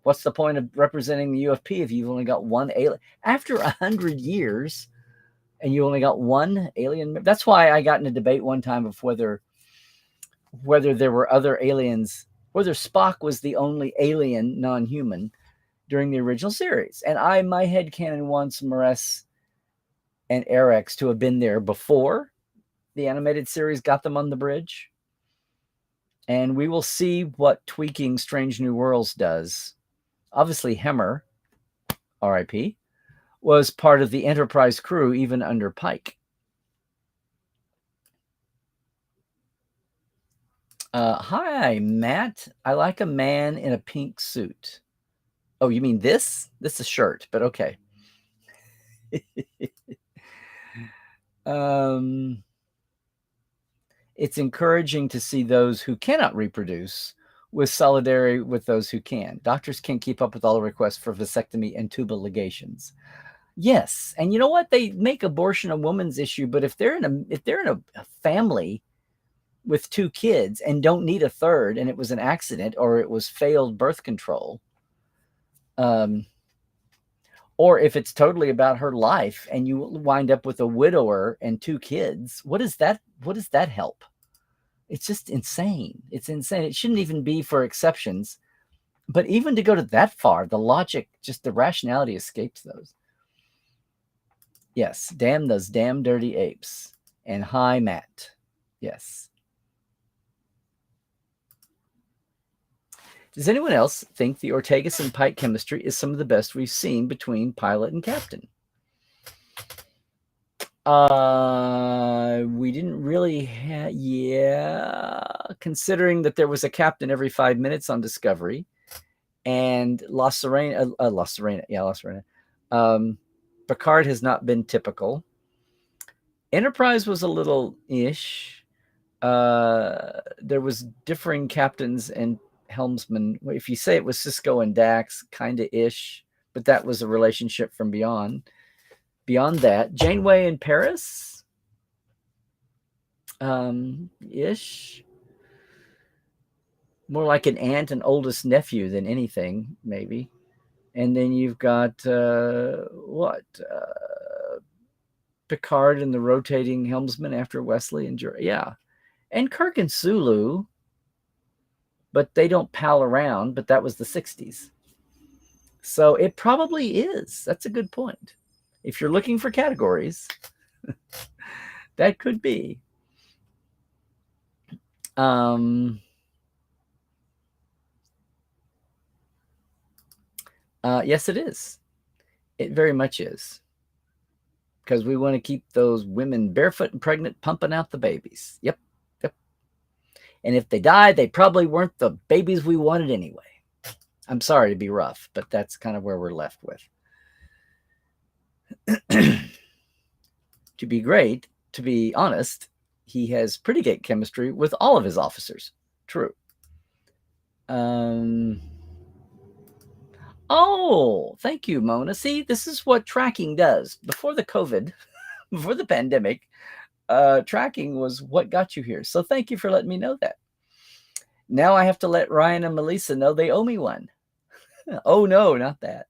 What's the point of representing the UFP if you've only got one alien? After 100 years and you only got one alien? That's why I got in a debate one time of whether there were other aliens, whether Spock was the only alien non-human during the original series. And my headcanon wants Maurice and Arex to have been there before the animated series got them on the bridge. And we will see what tweaking Strange New Worlds does. Obviously, Hemmer, R.I.P., was part of the Enterprise crew even under Pike. Hi, Matt. I like a man in a pink suit. Oh, you mean this? This is a shirt, but okay. It's encouraging to see those who cannot reproduce with solidarity with those who can. Doctors can't keep up with all the requests for vasectomy and tubal ligations. Yes, and you know what? They make abortion a woman's issue, but if they're in a family with 2 kids and don't need a third, and it was an accident or it was failed birth control, or if it's totally about her life and you wind up with a widower and 2 kids, what does that help? It's just insane. It's insane. It shouldn't even be for exceptions. But even to go to that far, the logic, just the rationality escapes those. Yes, damn those damn dirty apes. And hi, Matt. Yes. Does anyone else think the Ortegas and Pike chemistry is some of the best we've seen between pilot and captain? We didn't really considering that there was a captain every 5 minutes on Discovery, and La Serena. Picard has not been typical. Enterprise was a little ish. There was differing captains and helmsmen. If you say it was Cisco and Dax, kind of ish, but that was a relationship from beyond that. Janeway and Paris, ish. More like an aunt and oldest nephew than anything, maybe. And then you've got Picard and the rotating helmsman after Wesley and and Kirk and Sulu, but they don't pal around. But that was the 60s, so it probably is. That's a good point. If you're looking for categories, that could be. Yes, it is. It very much is. Because we want to keep those women barefoot and pregnant, pumping out the babies. Yep. And if they die, they probably weren't the babies we wanted anyway. I'm sorry to be rough, but that's kind of where we're left with. To be honest, he has pretty good chemistry with all of his officers. True. Oh, thank you, Mona. See, this is what tracking does. Before the COVID, before the pandemic, tracking was what got you here. So thank you for letting me know that. Now I have to let Ryan and Melissa know they owe me one. Oh, no, not that.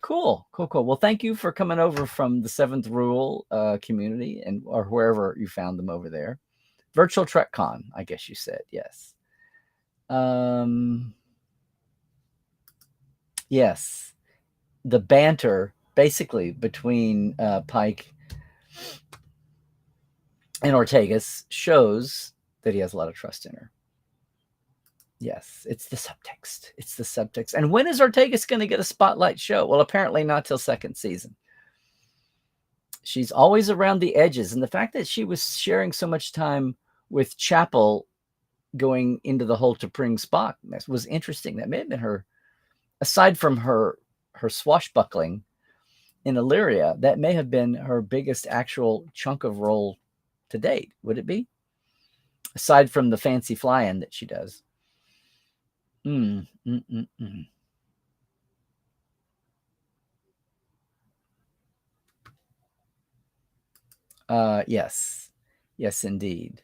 Cool. Well, thank you for coming over from the Seventh Rule community or wherever you found them over there. Virtual Trekland, I guess you said. Yes. Yes. The banter, basically, between Pike and Ortegas shows that he has a lot of trust in her. Yes, it's the subtext. It's the subtext. And when is Ortegas going to get a spotlight show? Well, apparently not till second season. She's always around the edges. And the fact that she was sharing so much time with Chapel going into the whole T'Pring Spock was interesting. That may have been her, aside from her swashbuckling in Illyria, that may have been her biggest actual chunk of role to date. Would it be? Aside from the fancy fly-in that she does. Yes. Yes, indeed.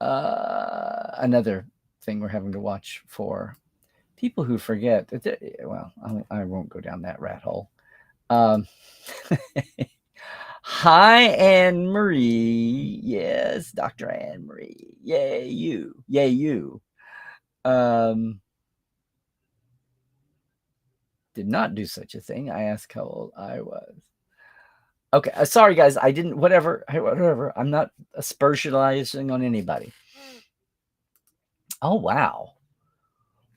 Another thing we're having to watch for people who forget. Well, I won't go down that rat hole. Hi, Anne Marie. Yes, Dr. Anne Marie. Yay, you. Yay, you. Did not do such a thing. I asked how old I was. Okay, sorry guys, I didn't. Whatever. I'm not aspersionalizing on anybody. Oh wow,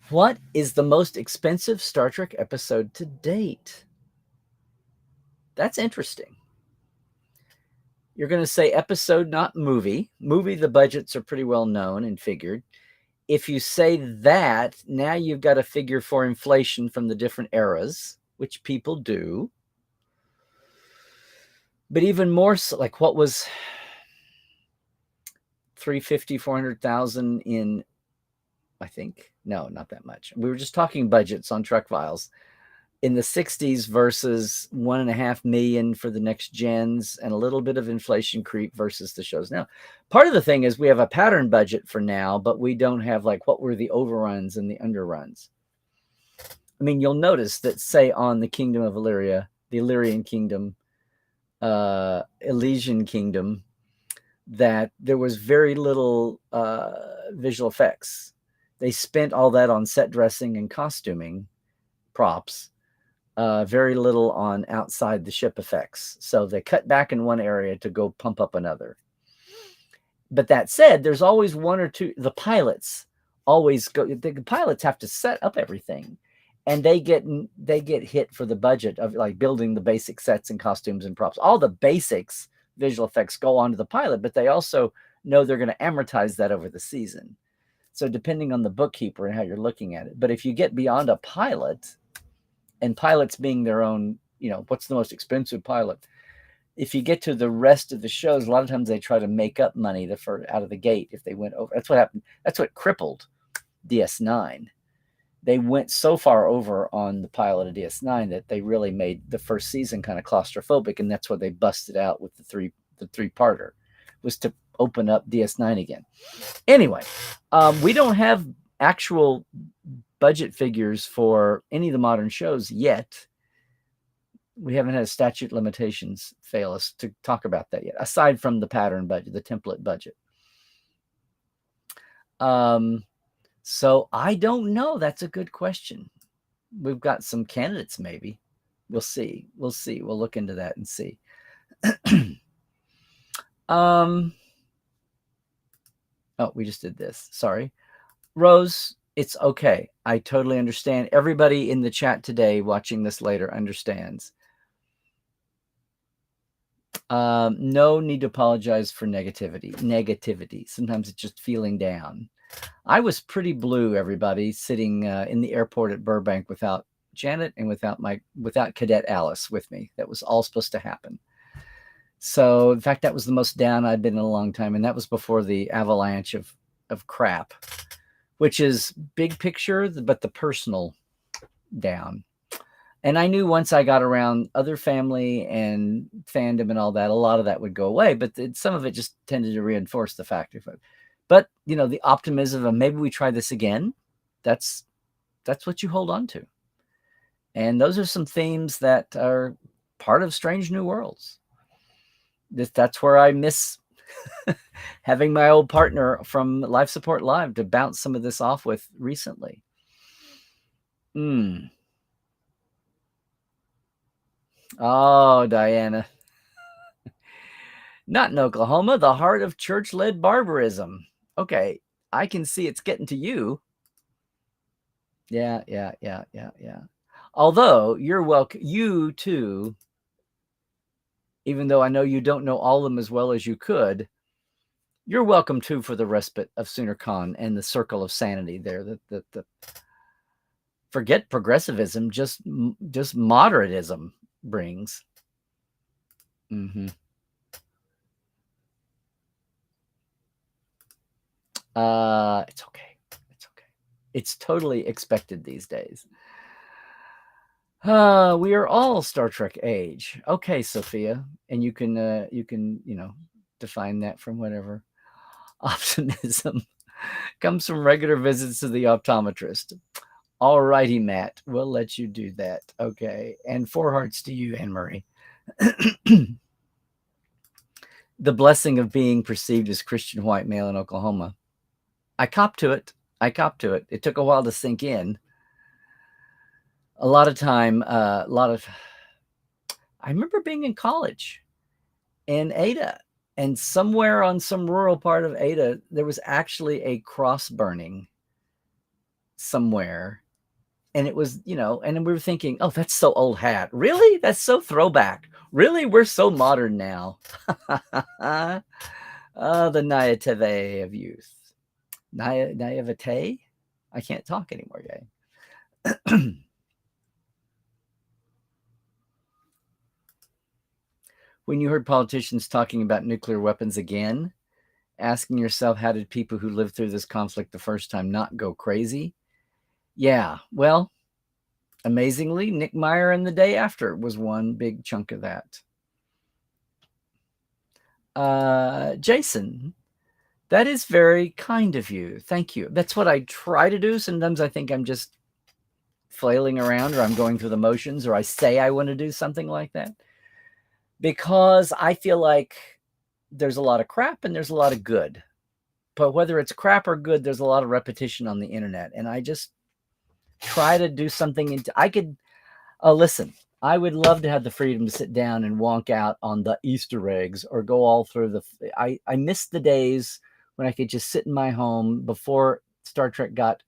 what is the most expensive Star Trek episode to date? That's interesting. You're going to say episode, not movie. Movie, the budgets are pretty well known and figured. If you say that, now you've got a figure for inflation from the different eras, which people do. But even more so, like what was 350, 400,000 in, I think, no, not that much. We were just talking budgets on Trek Files in the 60s versus 1.5 million for the next gens, and a little bit of inflation creep versus the shows now. Part of the thing is we have a pattern budget for now, but we don't have like what were the overruns and the underruns. I mean, you'll notice that, say, on the Kingdom of Illyria, the Illyrian Kingdom, Elysian Kingdom, that there was very little visual effects. They spent all that on set dressing and costuming, props, very little on outside the ship effects. So they cut back in one area to go pump up another. But that said, there's always one or two. The pilots always go. The pilots have to set up everything, and they get hit for the budget of like building the basic sets and costumes and props. All the basics, visual effects, go onto the pilot, but they also know they're going to amortize that over the season. So depending on the bookkeeper and how you're looking at it. But if you get beyond a pilot, and pilots being their own, what's the most expensive pilot? If you get to the rest of the shows, a lot of times they try to make up money out of the gate if they went over. That's what happened. That's what crippled DS9. They went so far over on the pilot of DS9 that they really made the first season kind of claustrophobic, and that's what they busted out with the three-parter, was to open up DS9 again. Anyway, we don't have actual budget figures for any of the modern shows yet. We haven't had a statute limitations fail us to talk about that yet, aside from the pattern budget, the template budget. So I don't know. That's a good question. We've got some candidates, maybe. We'll see. We'll look into that and see. Oh, we just did this. Sorry. Rose, it's okay. I totally understand. Everybody in the chat today watching this later understands. No need to apologize for negativity. Sometimes it's just feeling down. I was pretty blue, everybody, sitting in the airport at Burbank without Janet and without Cadet Alice with me. That was all supposed to happen. So, in fact, that was the most down I'd been in a long time, and that was before the avalanche of crap, which is big picture, but the personal down. And I knew once I got around other family and fandom and all that, a lot of that would go away. But some of it just tended to reinforce the fact of it. But, the optimism of maybe we try this again, that's what you hold on to. And those are some themes that are part of Strange New Worlds. That's where I miss having my old partner from Life Support Live to bounce some of this off with recently. Oh, Diana. Not in Oklahoma, the heart of church-led barbarism. Okay, I can see it's getting to you. Yeah. Although you're welcome, you too, even though I know you don't know all of them as well as you could, you're welcome too for the respite of SoonerCon and the circle of sanity there. That forget progressivism, just moderatism brings. Mm-hmm. It's okay. It's okay. It's totally expected these days. We are all Star Trek age. Okay, Sophia, and you can define that from whatever. Optimism comes from regular visits to the optometrist. All righty, Matt, we'll let you do that. Okay, and 4 hearts to you, Anne Marie. The blessing of being perceived as Christian white male in Oklahoma. I copped to it. It took a while to sink in. A lot of time, I remember being in college in Ada, and somewhere on some rural part of Ada, there was actually a cross burning somewhere. And it was, and we were thinking, oh, that's so old hat. Really? That's so throwback. Really? We're so modern now. The naivete of youth. Naivete? I can't talk anymore, guy. When you heard politicians talking about nuclear weapons again, asking yourself, how did people who lived through this conflict the first time not go crazy? Yeah, well, amazingly, Nick Meyer and The Day After was one big chunk of that. Jason, that is very kind of you. Thank you. That's what I try to do. Sometimes I think I'm just flailing around, or I'm going through the motions, or I say I want to do something like that, because I feel like there's a lot of crap and there's a lot of good. But whether it's crap or good, there's a lot of repetition on the internet. And I just try to do something. Listen, I would love to have the freedom to sit down and wonk out on the Easter eggs, or go all through I miss the days when I could just sit in my home before Star Trek got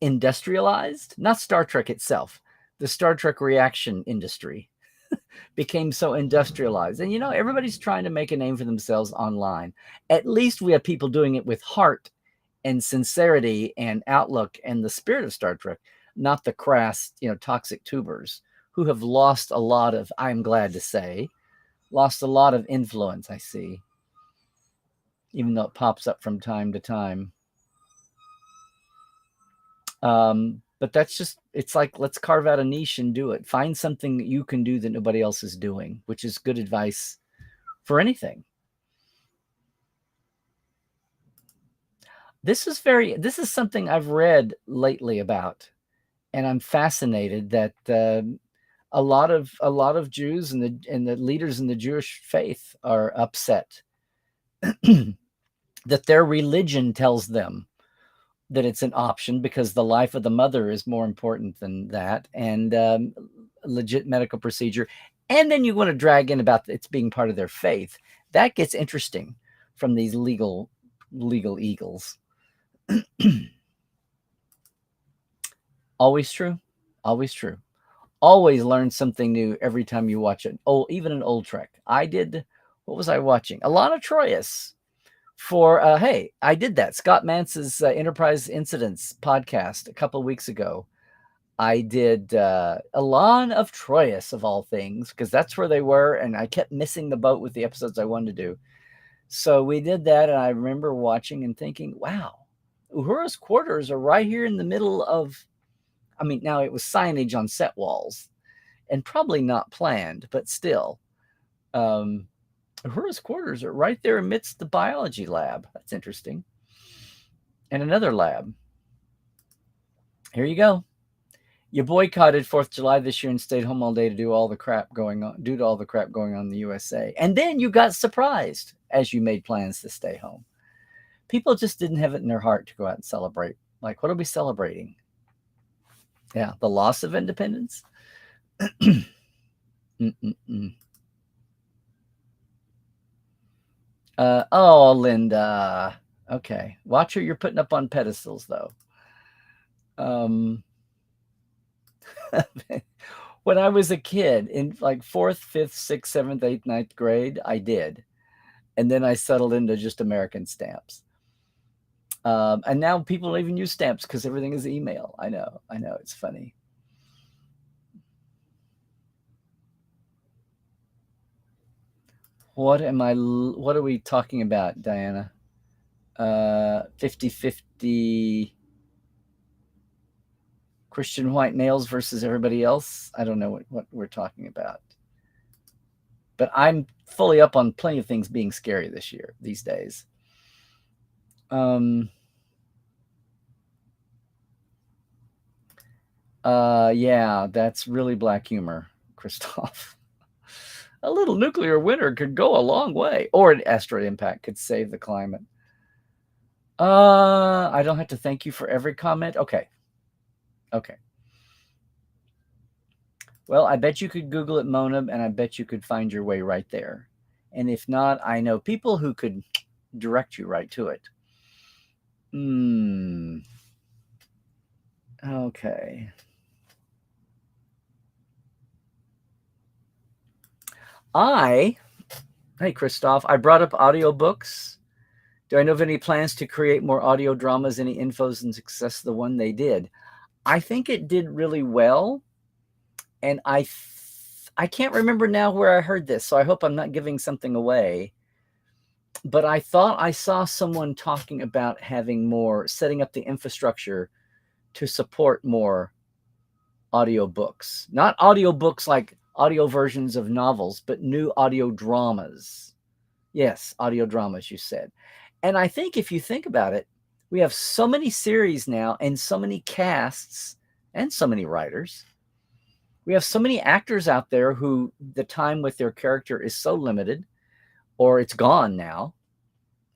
industrialized. Not Star Trek itself. The Star Trek reaction industry became so industrialized. And, everybody's trying to make a name for themselves online. At least we have people doing it with heart and sincerity and outlook and the spirit of Star Trek, not the crass, toxic tubers who have lost a lot of, I'm glad to say, lost a lot of influence, I see, even though it pops up from time to time. But that's just, it's like, let's carve out a niche and do it. Find something that you can do that nobody else is doing, which is good advice for anything. This is something I've read lately about, and I'm fascinated that a lot of Jews and the leaders in the Jewish faith are upset that their religion tells them that it's an option because the life of the mother is more important than that, and legit medical procedure. And then you want to drag in about it's being part of their faith. That gets interesting from these legal eagles. Always true. Always true. Always learn something new every time you watch it. Oh, even an old Trek. I did. What was I watching? Alana Troyes for, hey, I did that. Scott Mance's Enterprise Incidents podcast a couple of weeks ago. I did Alana of Troyes, of all things, because that's where they were, and I kept missing the boat with the episodes I wanted to do. So we did that, and I remember watching and thinking, wow, Uhura's quarters are right here in the middle of, now it was signage on set walls, and probably not planned, but still. Uhura's quarters are right there amidst the biology lab. That's interesting. And another lab. Here you go. You boycotted 4th of July this year and stayed home all day to do all the crap going on in the USA. And then you got surprised as you made plans to stay home. People just didn't have it in their heart to go out and celebrate. Like, what are we celebrating? Yeah, the loss of independence. Oh, Linda. Okay. Watch who you're putting up on pedestals, though. When I was a kid in like 4th, 5th, 6th, 7th, 8th, 9th grade, I did. And then I settled into just American stamps. And now people don't even use stamps because everything is email. I know. It's funny. What are we talking about, Diana? 50-50 Christian white males versus everybody else. I don't know what we're talking about. But I'm fully up on plenty of things being scary these days. Yeah, that's really black humor, Christoph. A little nuclear winter could go a long way, or an asteroid impact could save the climate. I don't have to thank you for every comment. Okay. Well, I bet you could Google it, Mona, and I bet you could find your way right there. And if not, I know people who could direct you right to it. Okay. Hey, Christoph, I brought up audiobooks. Do I know of any plans to create more audio dramas? Any infos and success of the one they did? I think it did really well. And I can't remember now where I heard this, so I hope I'm not giving something away. But I thought I saw someone talking about setting up the infrastructure to support more audiobooks. Not audiobooks like audio versions of novels, but new audio dramas. Yes, audio dramas, you said. And I think if you think about it, we have so many series now and so many casts and so many writers. We have so many actors out there who the time with their character is so limited, or it's gone now.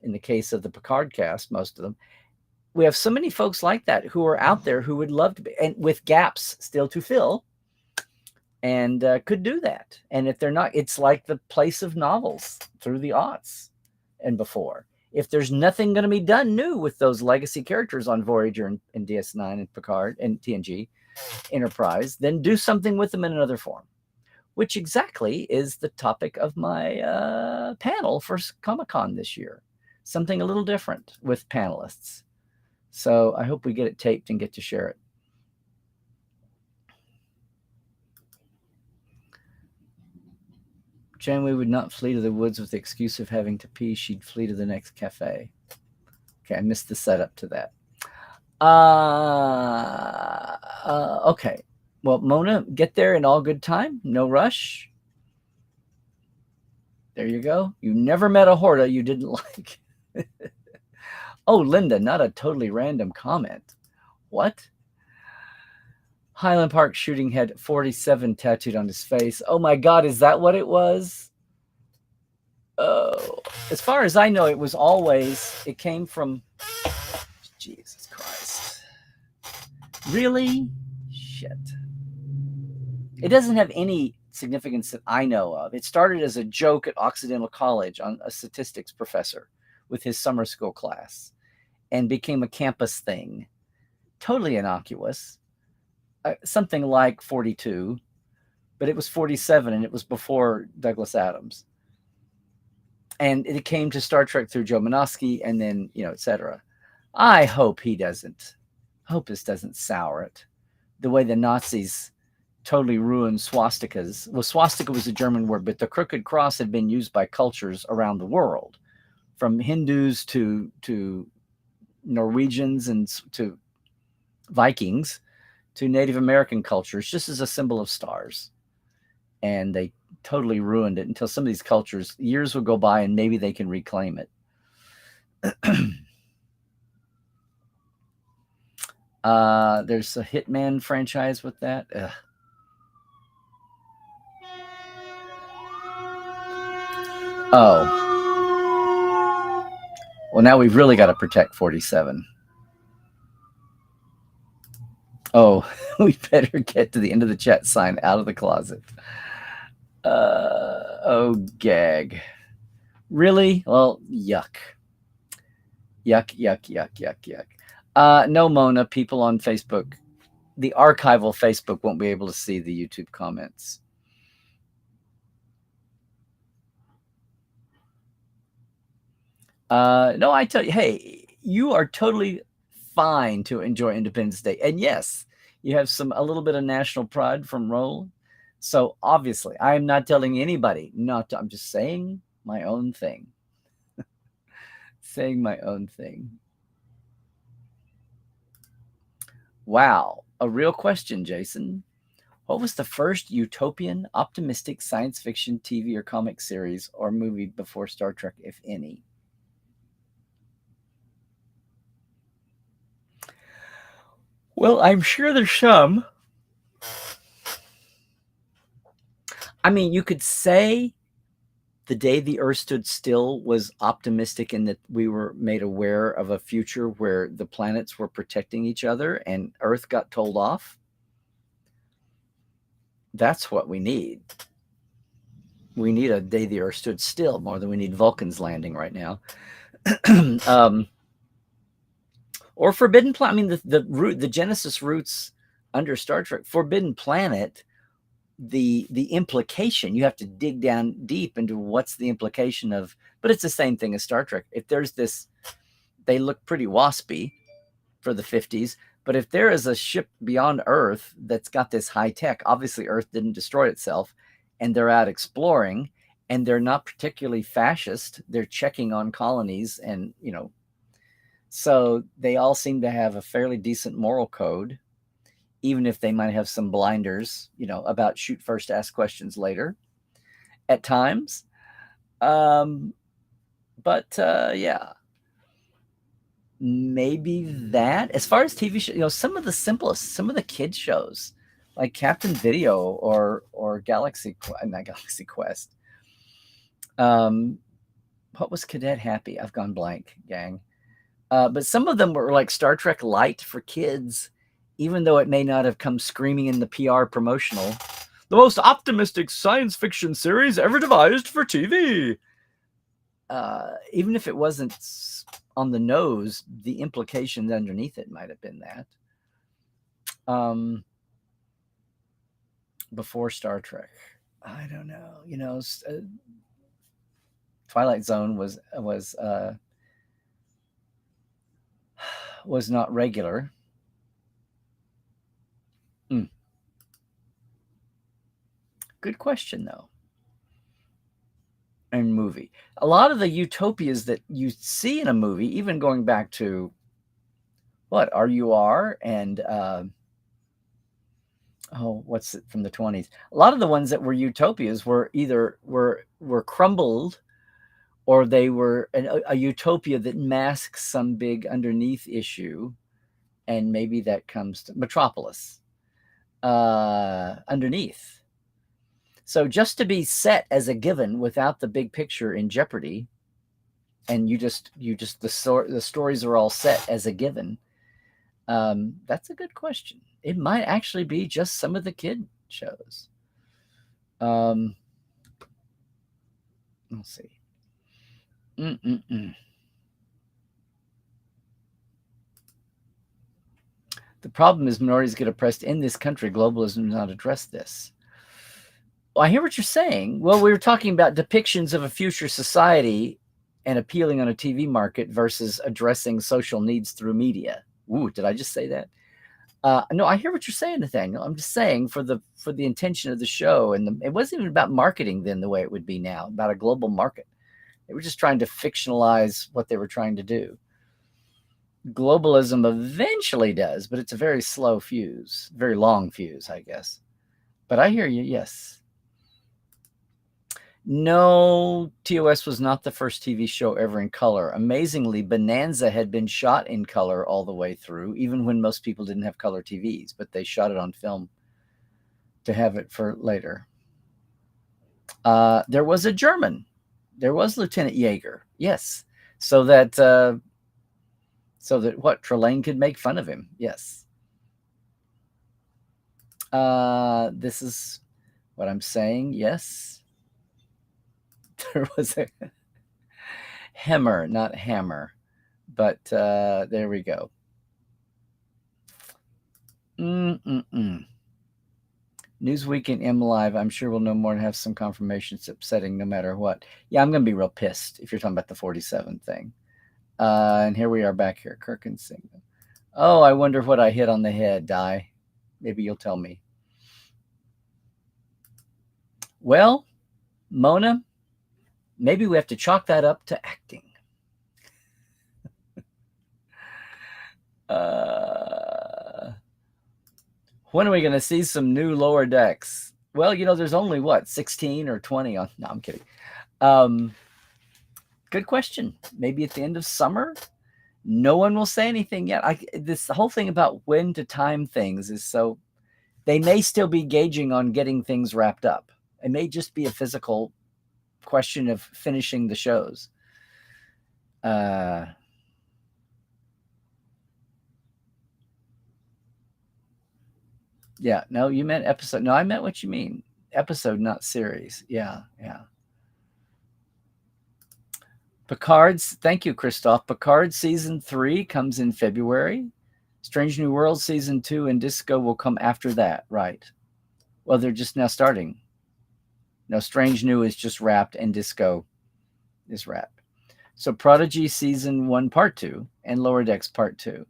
In the case of the Picard cast, most of them. We have so many folks like that who are out there who would love to be, and with gaps still to fill, and could do that. And if they're not, it's like the place of novels through the aughts and before. If there's nothing going to be done new with those legacy characters on Voyager and DS9 and Picard and TNG Enterprise, then do something with them in another form, which exactly is the topic of my panel for Comic-Con this year. Something a little different with panelists. So I hope we get it taped and get to share it. Janeway would not flee to the woods with the excuse of having to pee. She'd flee to the next cafe. Okay, I missed the setup to that. Okay. Well, Mona, get there in all good time. No rush. There you go. You never met a Horta you didn't like. Oh, Linda, not a totally random comment. What? Highland Park shooting had 47 tattooed on his face. Oh my God, is that what it was? Oh, as far as I know, it came from, Jesus Christ. Really? Shit. It doesn't have any significance that I know of. It started as a joke at Occidental College on a statistics professor with his summer school class and became a campus thing. Totally innocuous. Something like 42, but it was 47 and it was before Douglas Adams. And it came to Star Trek through Joe Menosky and then, etc. I hope this doesn't sour it. The way the Nazis totally ruined swastikas. Well, swastika was a German word, but the crooked cross had been used by cultures around the world, from Hindus to Norwegians and to Vikings to Native American cultures, just as a symbol of stars. And they totally ruined it until some of these cultures, years will go by and maybe they can reclaim it. There's a Hitman franchise with that. Ugh. Oh. Well, now we've really got to protect 47. Oh, we better get to the end of the chat sign out of the closet. Oh, gag. Really? Well, yuck. Yuck, yuck, yuck, yuck, yuck. No, Mona, people on Facebook, the archival Facebook won't be able to see the YouTube comments. No, I tell you, hey, you are totally fine to enjoy Independence Day. And yes, you have a little bit of national pride from Roll. So obviously, I am not telling anybody not to, I'm just saying my own thing. Saying my own thing. Wow. A real question, Jason. What was the first utopian, optimistic science fiction TV or comic series or movie before Star Trek, if any? Well, I'm sure there's some. I mean, you could say The Day the Earth Stood Still was optimistic in that we were made aware of a future where the planets were protecting each other and Earth got told off. That's what we need. We need A Day the Earth Stood Still more than we need Vulcan's landing right now. Or Forbidden Planet. I mean, the Genesis roots under Star Trek, Forbidden Planet. The implication, you have to dig down deep into what's the implication of, but it's the same thing as Star Trek. If there's this, they look pretty waspy for the 50s, but if there is a ship beyond Earth that's got this high tech, obviously Earth didn't destroy itself, and they're out exploring, and they're not particularly fascist, they're checking on colonies, and so they all seem to have a fairly decent moral code, even if they might have some blinders, about shoot first, ask questions later at times. But yeah, maybe that. As far as TV shows, some of the simplest, some of the kids shows, like Captain Video or Galaxy, not Galaxy Quest. What was Cadet Happy? I've gone blank, gang. But some of them were like Star Trek Light for kids, even though it may not have come screaming in the PR promotional. The most optimistic science fiction series ever devised for TV. Even if it wasn't on the nose, the implications underneath it might have been that. Before Star Trek, I don't know. Twilight Zone was not regular. Good question, though. And movie. A lot of the utopias that you see in a movie, even going back to what RUR and what's it from the 20s? A lot of the ones that were utopias were either were crumbled, or they were a utopia that masks some big underneath issue, and maybe that comes to Metropolis underneath. So just to be set as a given without the big picture in jeopardy, and the stories are all set as a given. That's a good question. It might actually be just some of the kid shows. Let's see. The problem is minorities get oppressed in this country. Globalism does not address this. Well, I hear what you're saying. Well, we were talking about depictions of a future society and appealing on a TV market versus addressing social needs through media. Ooh, did I just say that? No, I hear what you're saying, Nathaniel. I'm just saying for the intention of the show, and it wasn't even about marketing then the way it would be now, about a global market. They were just trying to fictionalize what they were trying to do. Globalism eventually does, but it's a very slow fuse, very long fuse, I guess. But I hear you, yes. No, TOS was not the first TV show ever in color. Amazingly, Bonanza had been shot in color all the way through, even when most people didn't have color TVs, but they shot it on film to have it for later. There was a German. There was Lieutenant Jaeger, yes. So that Trelane could make fun of him, yes. This is what I'm saying. Yes. There was a hammer, not hammer. But there we go. Newsweek and M Live. I'm sure we'll know more and have some confirmation. It's upsetting no matter what. Yeah, I'm going to be real pissed if you're talking about the 47 thing. And here we are back here. Kirk and Singh. Oh, I wonder what I hit on the head, Di. Maybe you'll tell me. Well, Mona, maybe we have to chalk that up to acting. When are we going to see some new Lower Decks? Well, there's only, 16 or 20 on... No, I'm kidding. Good question. Maybe at the end of summer? No one will say anything yet. This whole thing about when to time things is so... They may still be gauging on getting things wrapped up. It may just be a physical question of finishing the shows. Yeah, no, you meant episode. No, I meant what you mean. Episode, not series. Yeah. Picard's, thank you, Christoph. Picard season 3 comes in February. Strange New World season 2 and Disco will come after that, right? Well, they're just now starting. No, Strange New is just wrapped and Disco is wrapped. So Prodigy season 1 part 2 and Lower Decks part 2.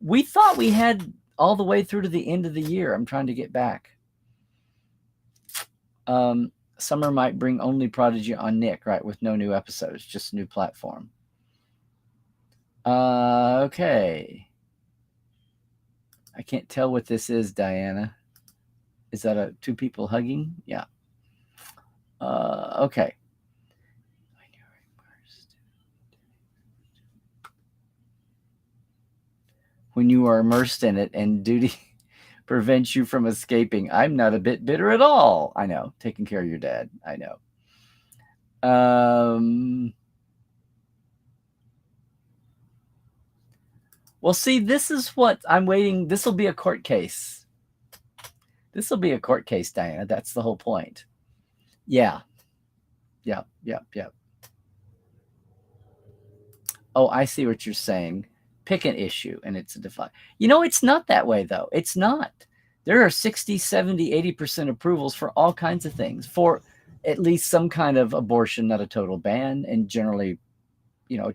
We thought we had all the way through to the end of the year. I'm trying to get back. Summer might bring only Prodigy on Nick, right? With no new episodes, just a new platform. Okay. I can't tell what this is, Diana. Is that two people hugging? Yeah. Okay. When you are immersed in it and duty prevents you from escaping. I'm not a bit bitter at all. I know. Taking care of your dad. I know. Well, see, this is what I'm waiting. This will be a court case. This will be a court case, Diana. That's the whole point. Yeah. Yep. Oh, I see what you're saying. Pick an issue and it's a define. It's not that way, though. It's not. There are 60, 70, 80% approvals for all kinds of things, for at least some kind of abortion, not a total ban, and generally,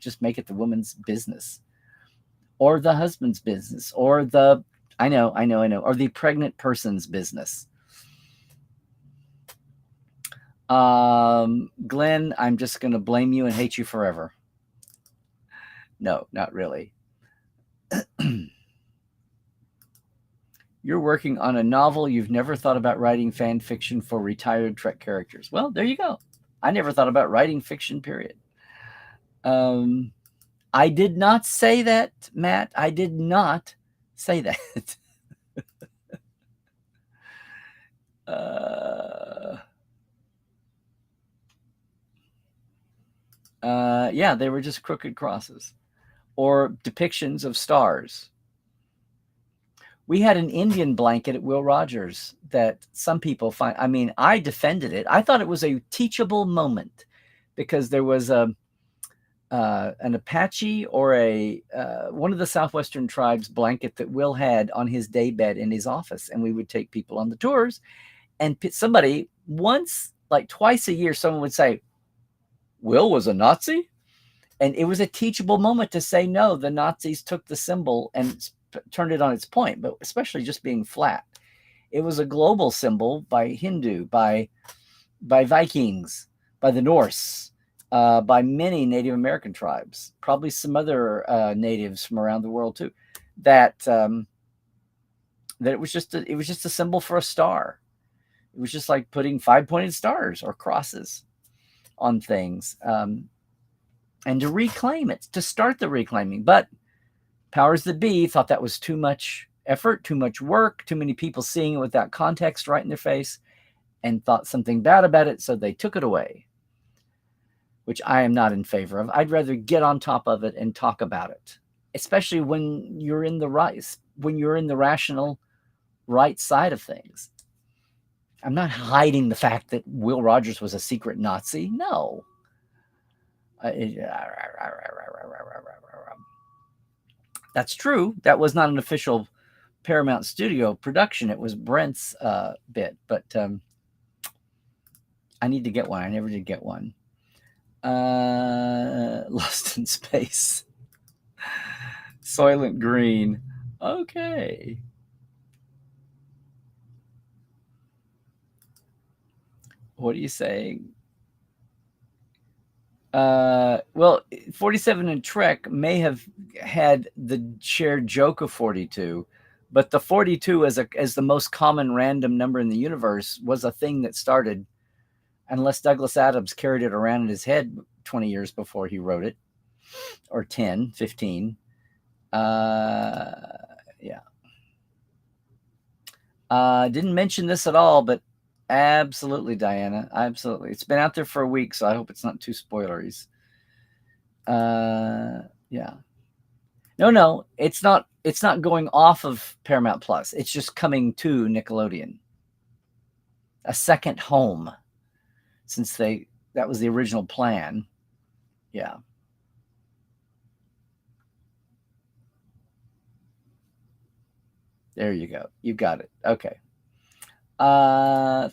just make it the woman's business or the husband's business or the, I know, or the pregnant person's business. Glenn, I'm just going to blame you and hate you forever. No, not really. You're working on a novel. You've never thought about writing fan fiction for retired Trek characters. Well, there you go. I never thought about writing fiction, period. I did not say that, Matt. I did not say that. Yeah, they were just crooked crosses or depictions of stars. We had an Indian blanket at Will Rogers that some people find, I defended it. I thought it was a teachable moment because there was an Apache or one of the Southwestern tribes blanket that Will had on his daybed in his office. And we would take people on the tours, and somebody once, like twice a year, someone would say, Will was a Nazi? And it was a teachable moment to say, no, the Nazis took the symbol and turned it on its point, but especially just being flat. It was a global symbol by Hindu, by Vikings, by the Norse, by many Native American tribes, probably some other natives from around the world too, that it was just a symbol for a star. It was just like putting 5-pointed stars or crosses on things, and to reclaim it, to start the reclaiming. But powers that be thought that was too much effort, too much work, too many people seeing it without context right in their face, and thought something bad about it, so they took it away, which I am not in favor of. I'd rather get on top of it and talk about it, especially when you're in the rational right side of things. I'm not hiding the fact that Will Rogers was a secret Nazi. No. That's true. That was not an official Paramount Studio production. It was Brent's bit, but I need to get one. I never did get one. Lost in Space. Soylent Green. Okay. What are you saying? Well, 47 and Trek may have had the shared joke of 42, but the 42 as the most common random number in the universe was a thing that started, unless Douglas Adams carried it around in his head 20 years before he wrote it, or 10, 15. Yeah. Didn't mention this at all, but absolutely, Diana. Absolutely. It's been out there for a week, so I hope it's not too spoileries. Yeah. No, it's not. It's not going off of Paramount Plus. It's just coming to Nickelodeon. A second home, since that was the original plan. Yeah. There you go. You got it. Okay.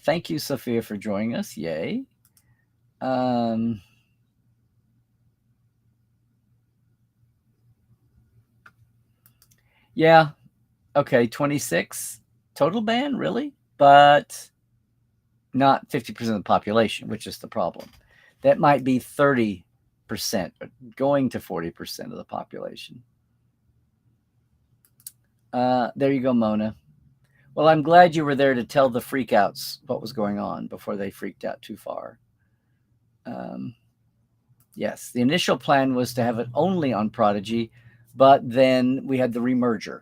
Thank you, Sophia, for joining us. Yay. Yeah. Okay. 26 total ban, really? But not 50% of the population, which is the problem. That might be 30%, going to 40% of the population. There you go, Mona. Well, I'm glad you were there to tell the freakouts what was going on before they freaked out too far. Yes, the initial plan was to have it only on Prodigy, but then we had the remerger.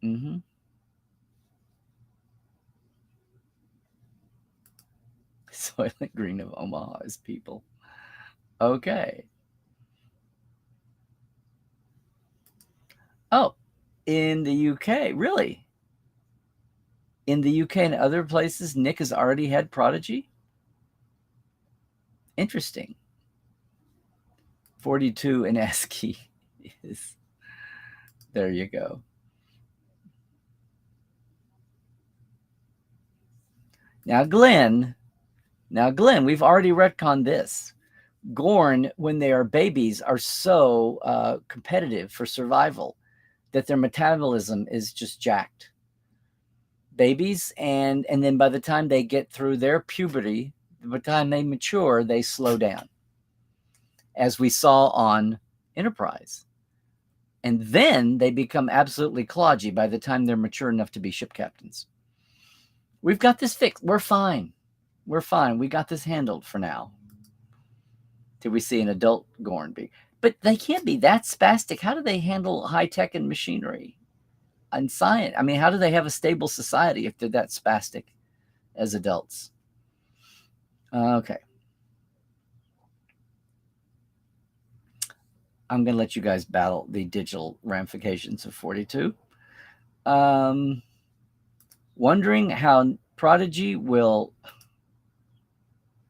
Mm-hmm. Soylent Green of Omaha is people. Okay. Oh, in the UK, really? In the UK and other places, Nick has already had Prodigy? Interesting. 42 in ASCII is. There you go. Now, Glenn, we've already retconned this. Gorn, when they are babies, are so competitive for survival that their metabolism is just jacked. Babies, and then by the time they get through their puberty, by the time they mature, they slow down, as we saw on Enterprise. And then they become absolutely clodgy by the time they're mature enough to be ship captains. We've got this fixed. We're fine. We're fine. We got this handled for now. Till we see an adult Gorn be. But they can't be that spastic. How do they handle high tech and machinery and science? I mean, how do they have a stable society if they're that spastic as adults? Okay. I'm going to let you guys battle the digital ramifications of 42. Wondering how Prodigy will.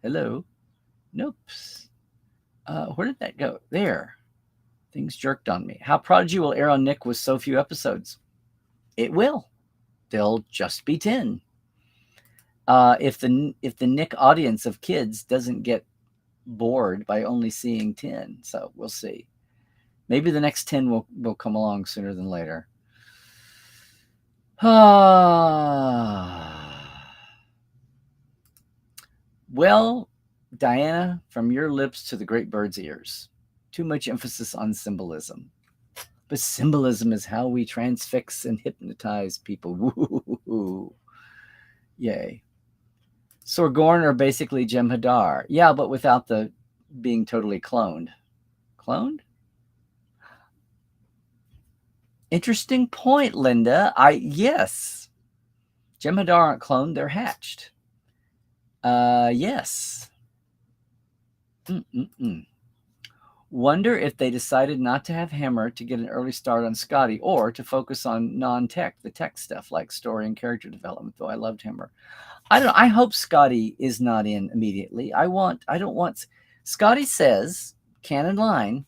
Hello. Nope. Where did that go? There. Things jerked on me. How Prodigy will air on Nick with so few episodes. It will. There'll just be 10. If the Nick audience of kids doesn't get bored by only seeing 10. So we'll see. Maybe the next 10 will come along sooner than later. Well, Diana, from your lips to the great bird's ears. Too much emphasis on symbolism. But symbolism is how we transfix and hypnotize people. Woo-hoo-hoo-hoo. Yay. Sorgorn are basically Jem'Hadar. Yeah, but without the being totally cloned. Cloned? Interesting point, Linda. Yes. Jem'Hadar aren't cloned, they're hatched. Yes. Wonder if they decided not to have Hammer to get an early start on Scotty, or to focus on non-tech, the tech stuff like story and character development, though I loved Hammer. I don't know. I hope Scotty is not in immediately. I don't want Scotty says, canon line,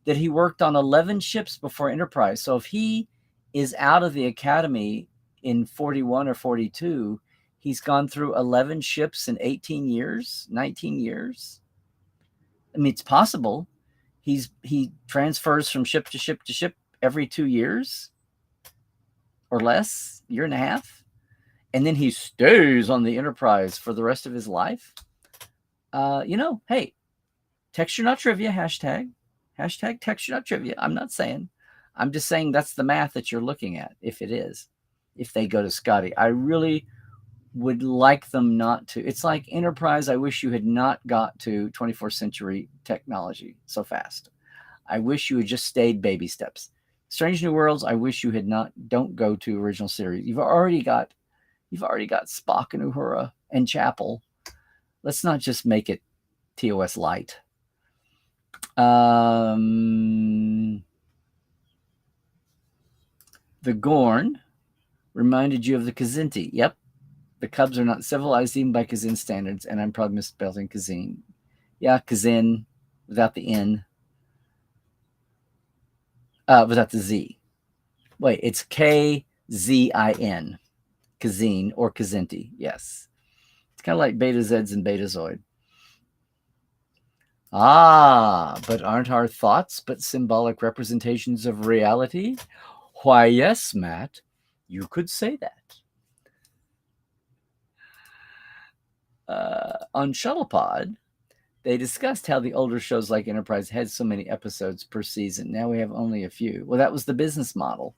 that he worked on 11 ships before Enterprise. So if he is out of the Academy in 41 or 42, he's gone through 11 ships in 18 years, 19 years. I mean, it's possible. He transfers from ship to ship to ship every 2 years or less, year and a half, and then he stays on the Enterprise for the rest of his life. Hey, texture not trivia, hashtag texture not trivia. I'm not saying. I'm just saying that's the math that you're looking at, if it is. If they go to Scotty, I really would like them not to. It's like Enterprise, I wish you had not got to 24th century technology so fast. I wish you had just stayed baby steps. Strange New Worlds, I wish you had not. Don't go to original series. You've already got Spock and Uhura and Chapel. Let's not just make it TOS light. The Gorn reminded you of the Kzinti. Yep. The Cubs are not civilized even by Kazin standards, and I'm probably misspelling Kazin. Yeah, Kazin without the N. Without the Z. Wait, it's Kzin. Kazin or Kazinti. Yes. It's kind of like Beta Zeds and Betazoid. But aren't our thoughts but symbolic representations of reality? Why, yes, Matt, you could say that. On Shuttlepod, they discussed how the older shows like Enterprise had so many episodes per season. Now we have only a few. Well, that was the business model.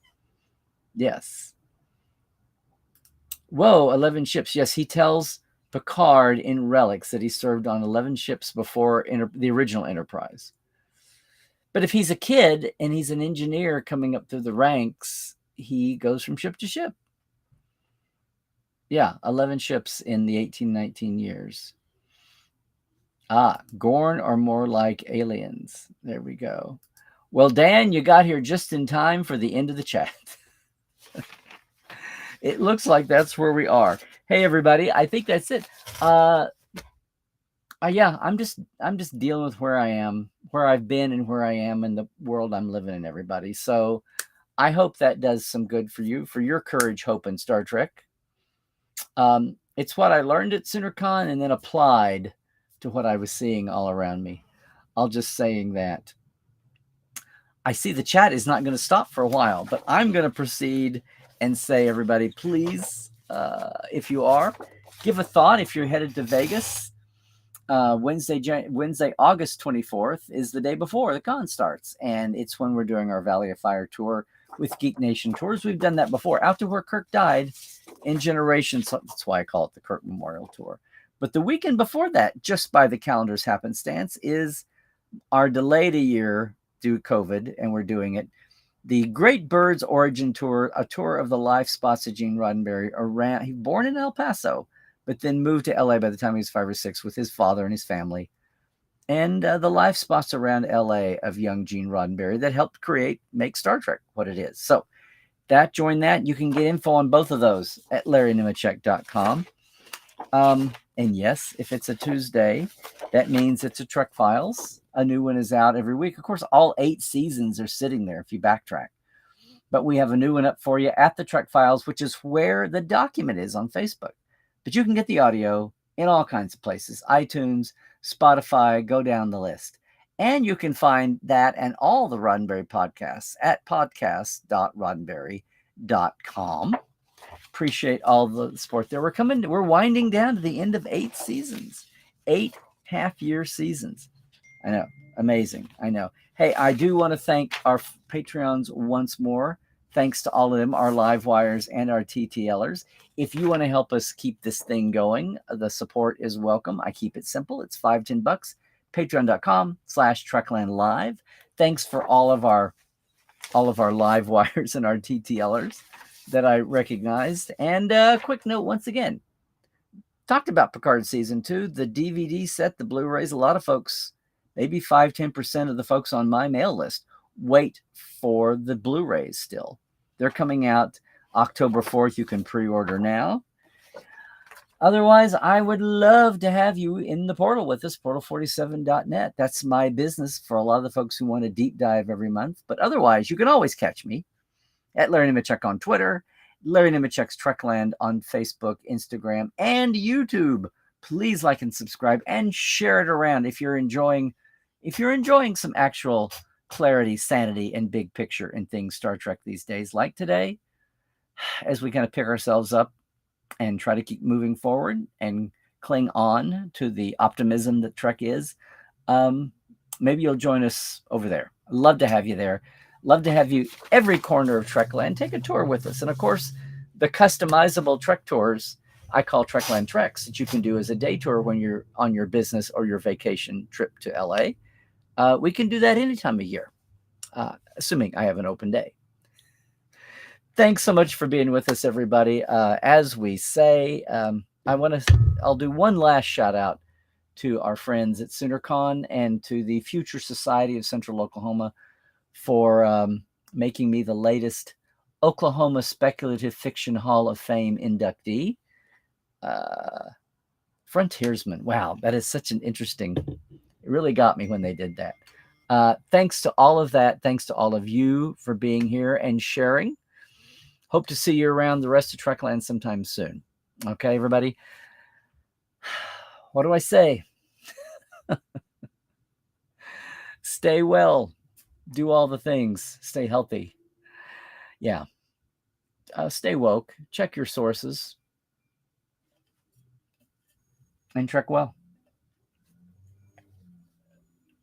Yes. Whoa, 11 ships. Yes, he tells Picard in Relics that he served on 11 ships before the original Enterprise. But if he's a kid and he's an engineer coming up through the ranks, he goes from ship to ship. Yeah, 11 ships in the 1819 years. Gorn are more like aliens. There we go. Well, Dan, you got here just in time for the end of the chat. It looks like that's where we are. Hey, everybody, I think that's it. Yeah, I'm just dealing with where I am, where I've been, and where I am in the world I'm living in, everybody. So I hope that does some good for you, for your courage, hope, and Star Trek. It's what I learned at SoonerCon and then applied to what I was seeing all around me. I'll just saying that. I see the chat is not going to stop for a while, but I'm going to proceed and say, everybody, please, if you are, give a thought. If you're headed to Vegas, Wednesday, August 24th is the day before the con starts, and it's when we're doing our Valley of Fire tour with Geek Nation Tours. We've done that before, out to where Kirk died in Generations. So that's why I call it the Kirk Memorial Tour. But the weekend before that, just by the calendar's happenstance, is our delayed a year due to COVID, and we're doing it. The Great Birds Origin Tour, a tour of the life spots of Gene Roddenberry. He was born in El Paso, but then moved to LA by the time he was 5 or 6 with his father and his family. And the life spots around LA of young Gene Roddenberry that helped make Star Trek what it is. So join that. You can get info on both of those at LarryNemecek.com. And yes, if it's a Tuesday, that means it's a Trek Files. A new one is out every week. Of course, all 8 seasons are sitting there if you backtrack. But we have a new one up for you at the Trek Files, which is where the document is on Facebook. But you can get the audio in all kinds of places. iTunes, Spotify, go down the list. And you can find that and all the Roddenberry podcasts at podcast.roddenberry.com. Appreciate all the support there. We're winding down to the end of 8 seasons, 8 half-year seasons. I know, amazing. I know. Hey, I do want to thank our Patreons once more. Thanks to all of them, our live wires and our TTLers. If you want to help us keep this thing going, the support is welcome. I keep it simple. It's $5, $10. Patreon.com/TreklandLive. Thanks for all of our live wires and our TTLers that I recognized. And a quick note once again. Talked about Picard Season 2, the DVD set, the Blu-rays. A lot of folks maybe 5-10% of the folks on my mail list wait for the Blu-rays still. They're coming out October 4th. You can pre-order now. Otherwise, I would love to have you in the portal with us, portal47.net. That's my business for a lot of the folks who want to deep dive every month. But otherwise, you can always catch me at Larry Nemechek on Twitter, Larry Nemechek's Trekland on Facebook, Instagram, and YouTube. Please like and subscribe and share it around if you're enjoying some actual clarity, sanity, and big picture in things Star Trek these days, like today, as we kind of pick ourselves up and try to keep moving forward and cling on to the optimism that Trek is. Maybe you'll join us over there. I'd love to have you there. Love to have you every corner of Trekland. Take a tour with us. And of course, the customizable Trek tours I call Trekland Treks that you can do as a day tour when you're on your business or your vacation trip to LA. We can do that any time of year, assuming I have an open day. Thanks so much for being with us, everybody. As we say, I'll do one last shout out to our friends at SoonerCon and to the Future Society of Central Oklahoma for making me the latest Oklahoma Speculative Fiction Hall of Fame inductee. Frontiersman. Wow, that is such an interesting, it really got me when they did that. Thanks to all of that. Thanks to all of you for being here and sharing. Hope to see you around the rest of Trekland sometime soon. Okay, everybody? What do I say? Stay well. Do all the things. Stay healthy. Yeah. Stay woke. Check your sources. And Trek well.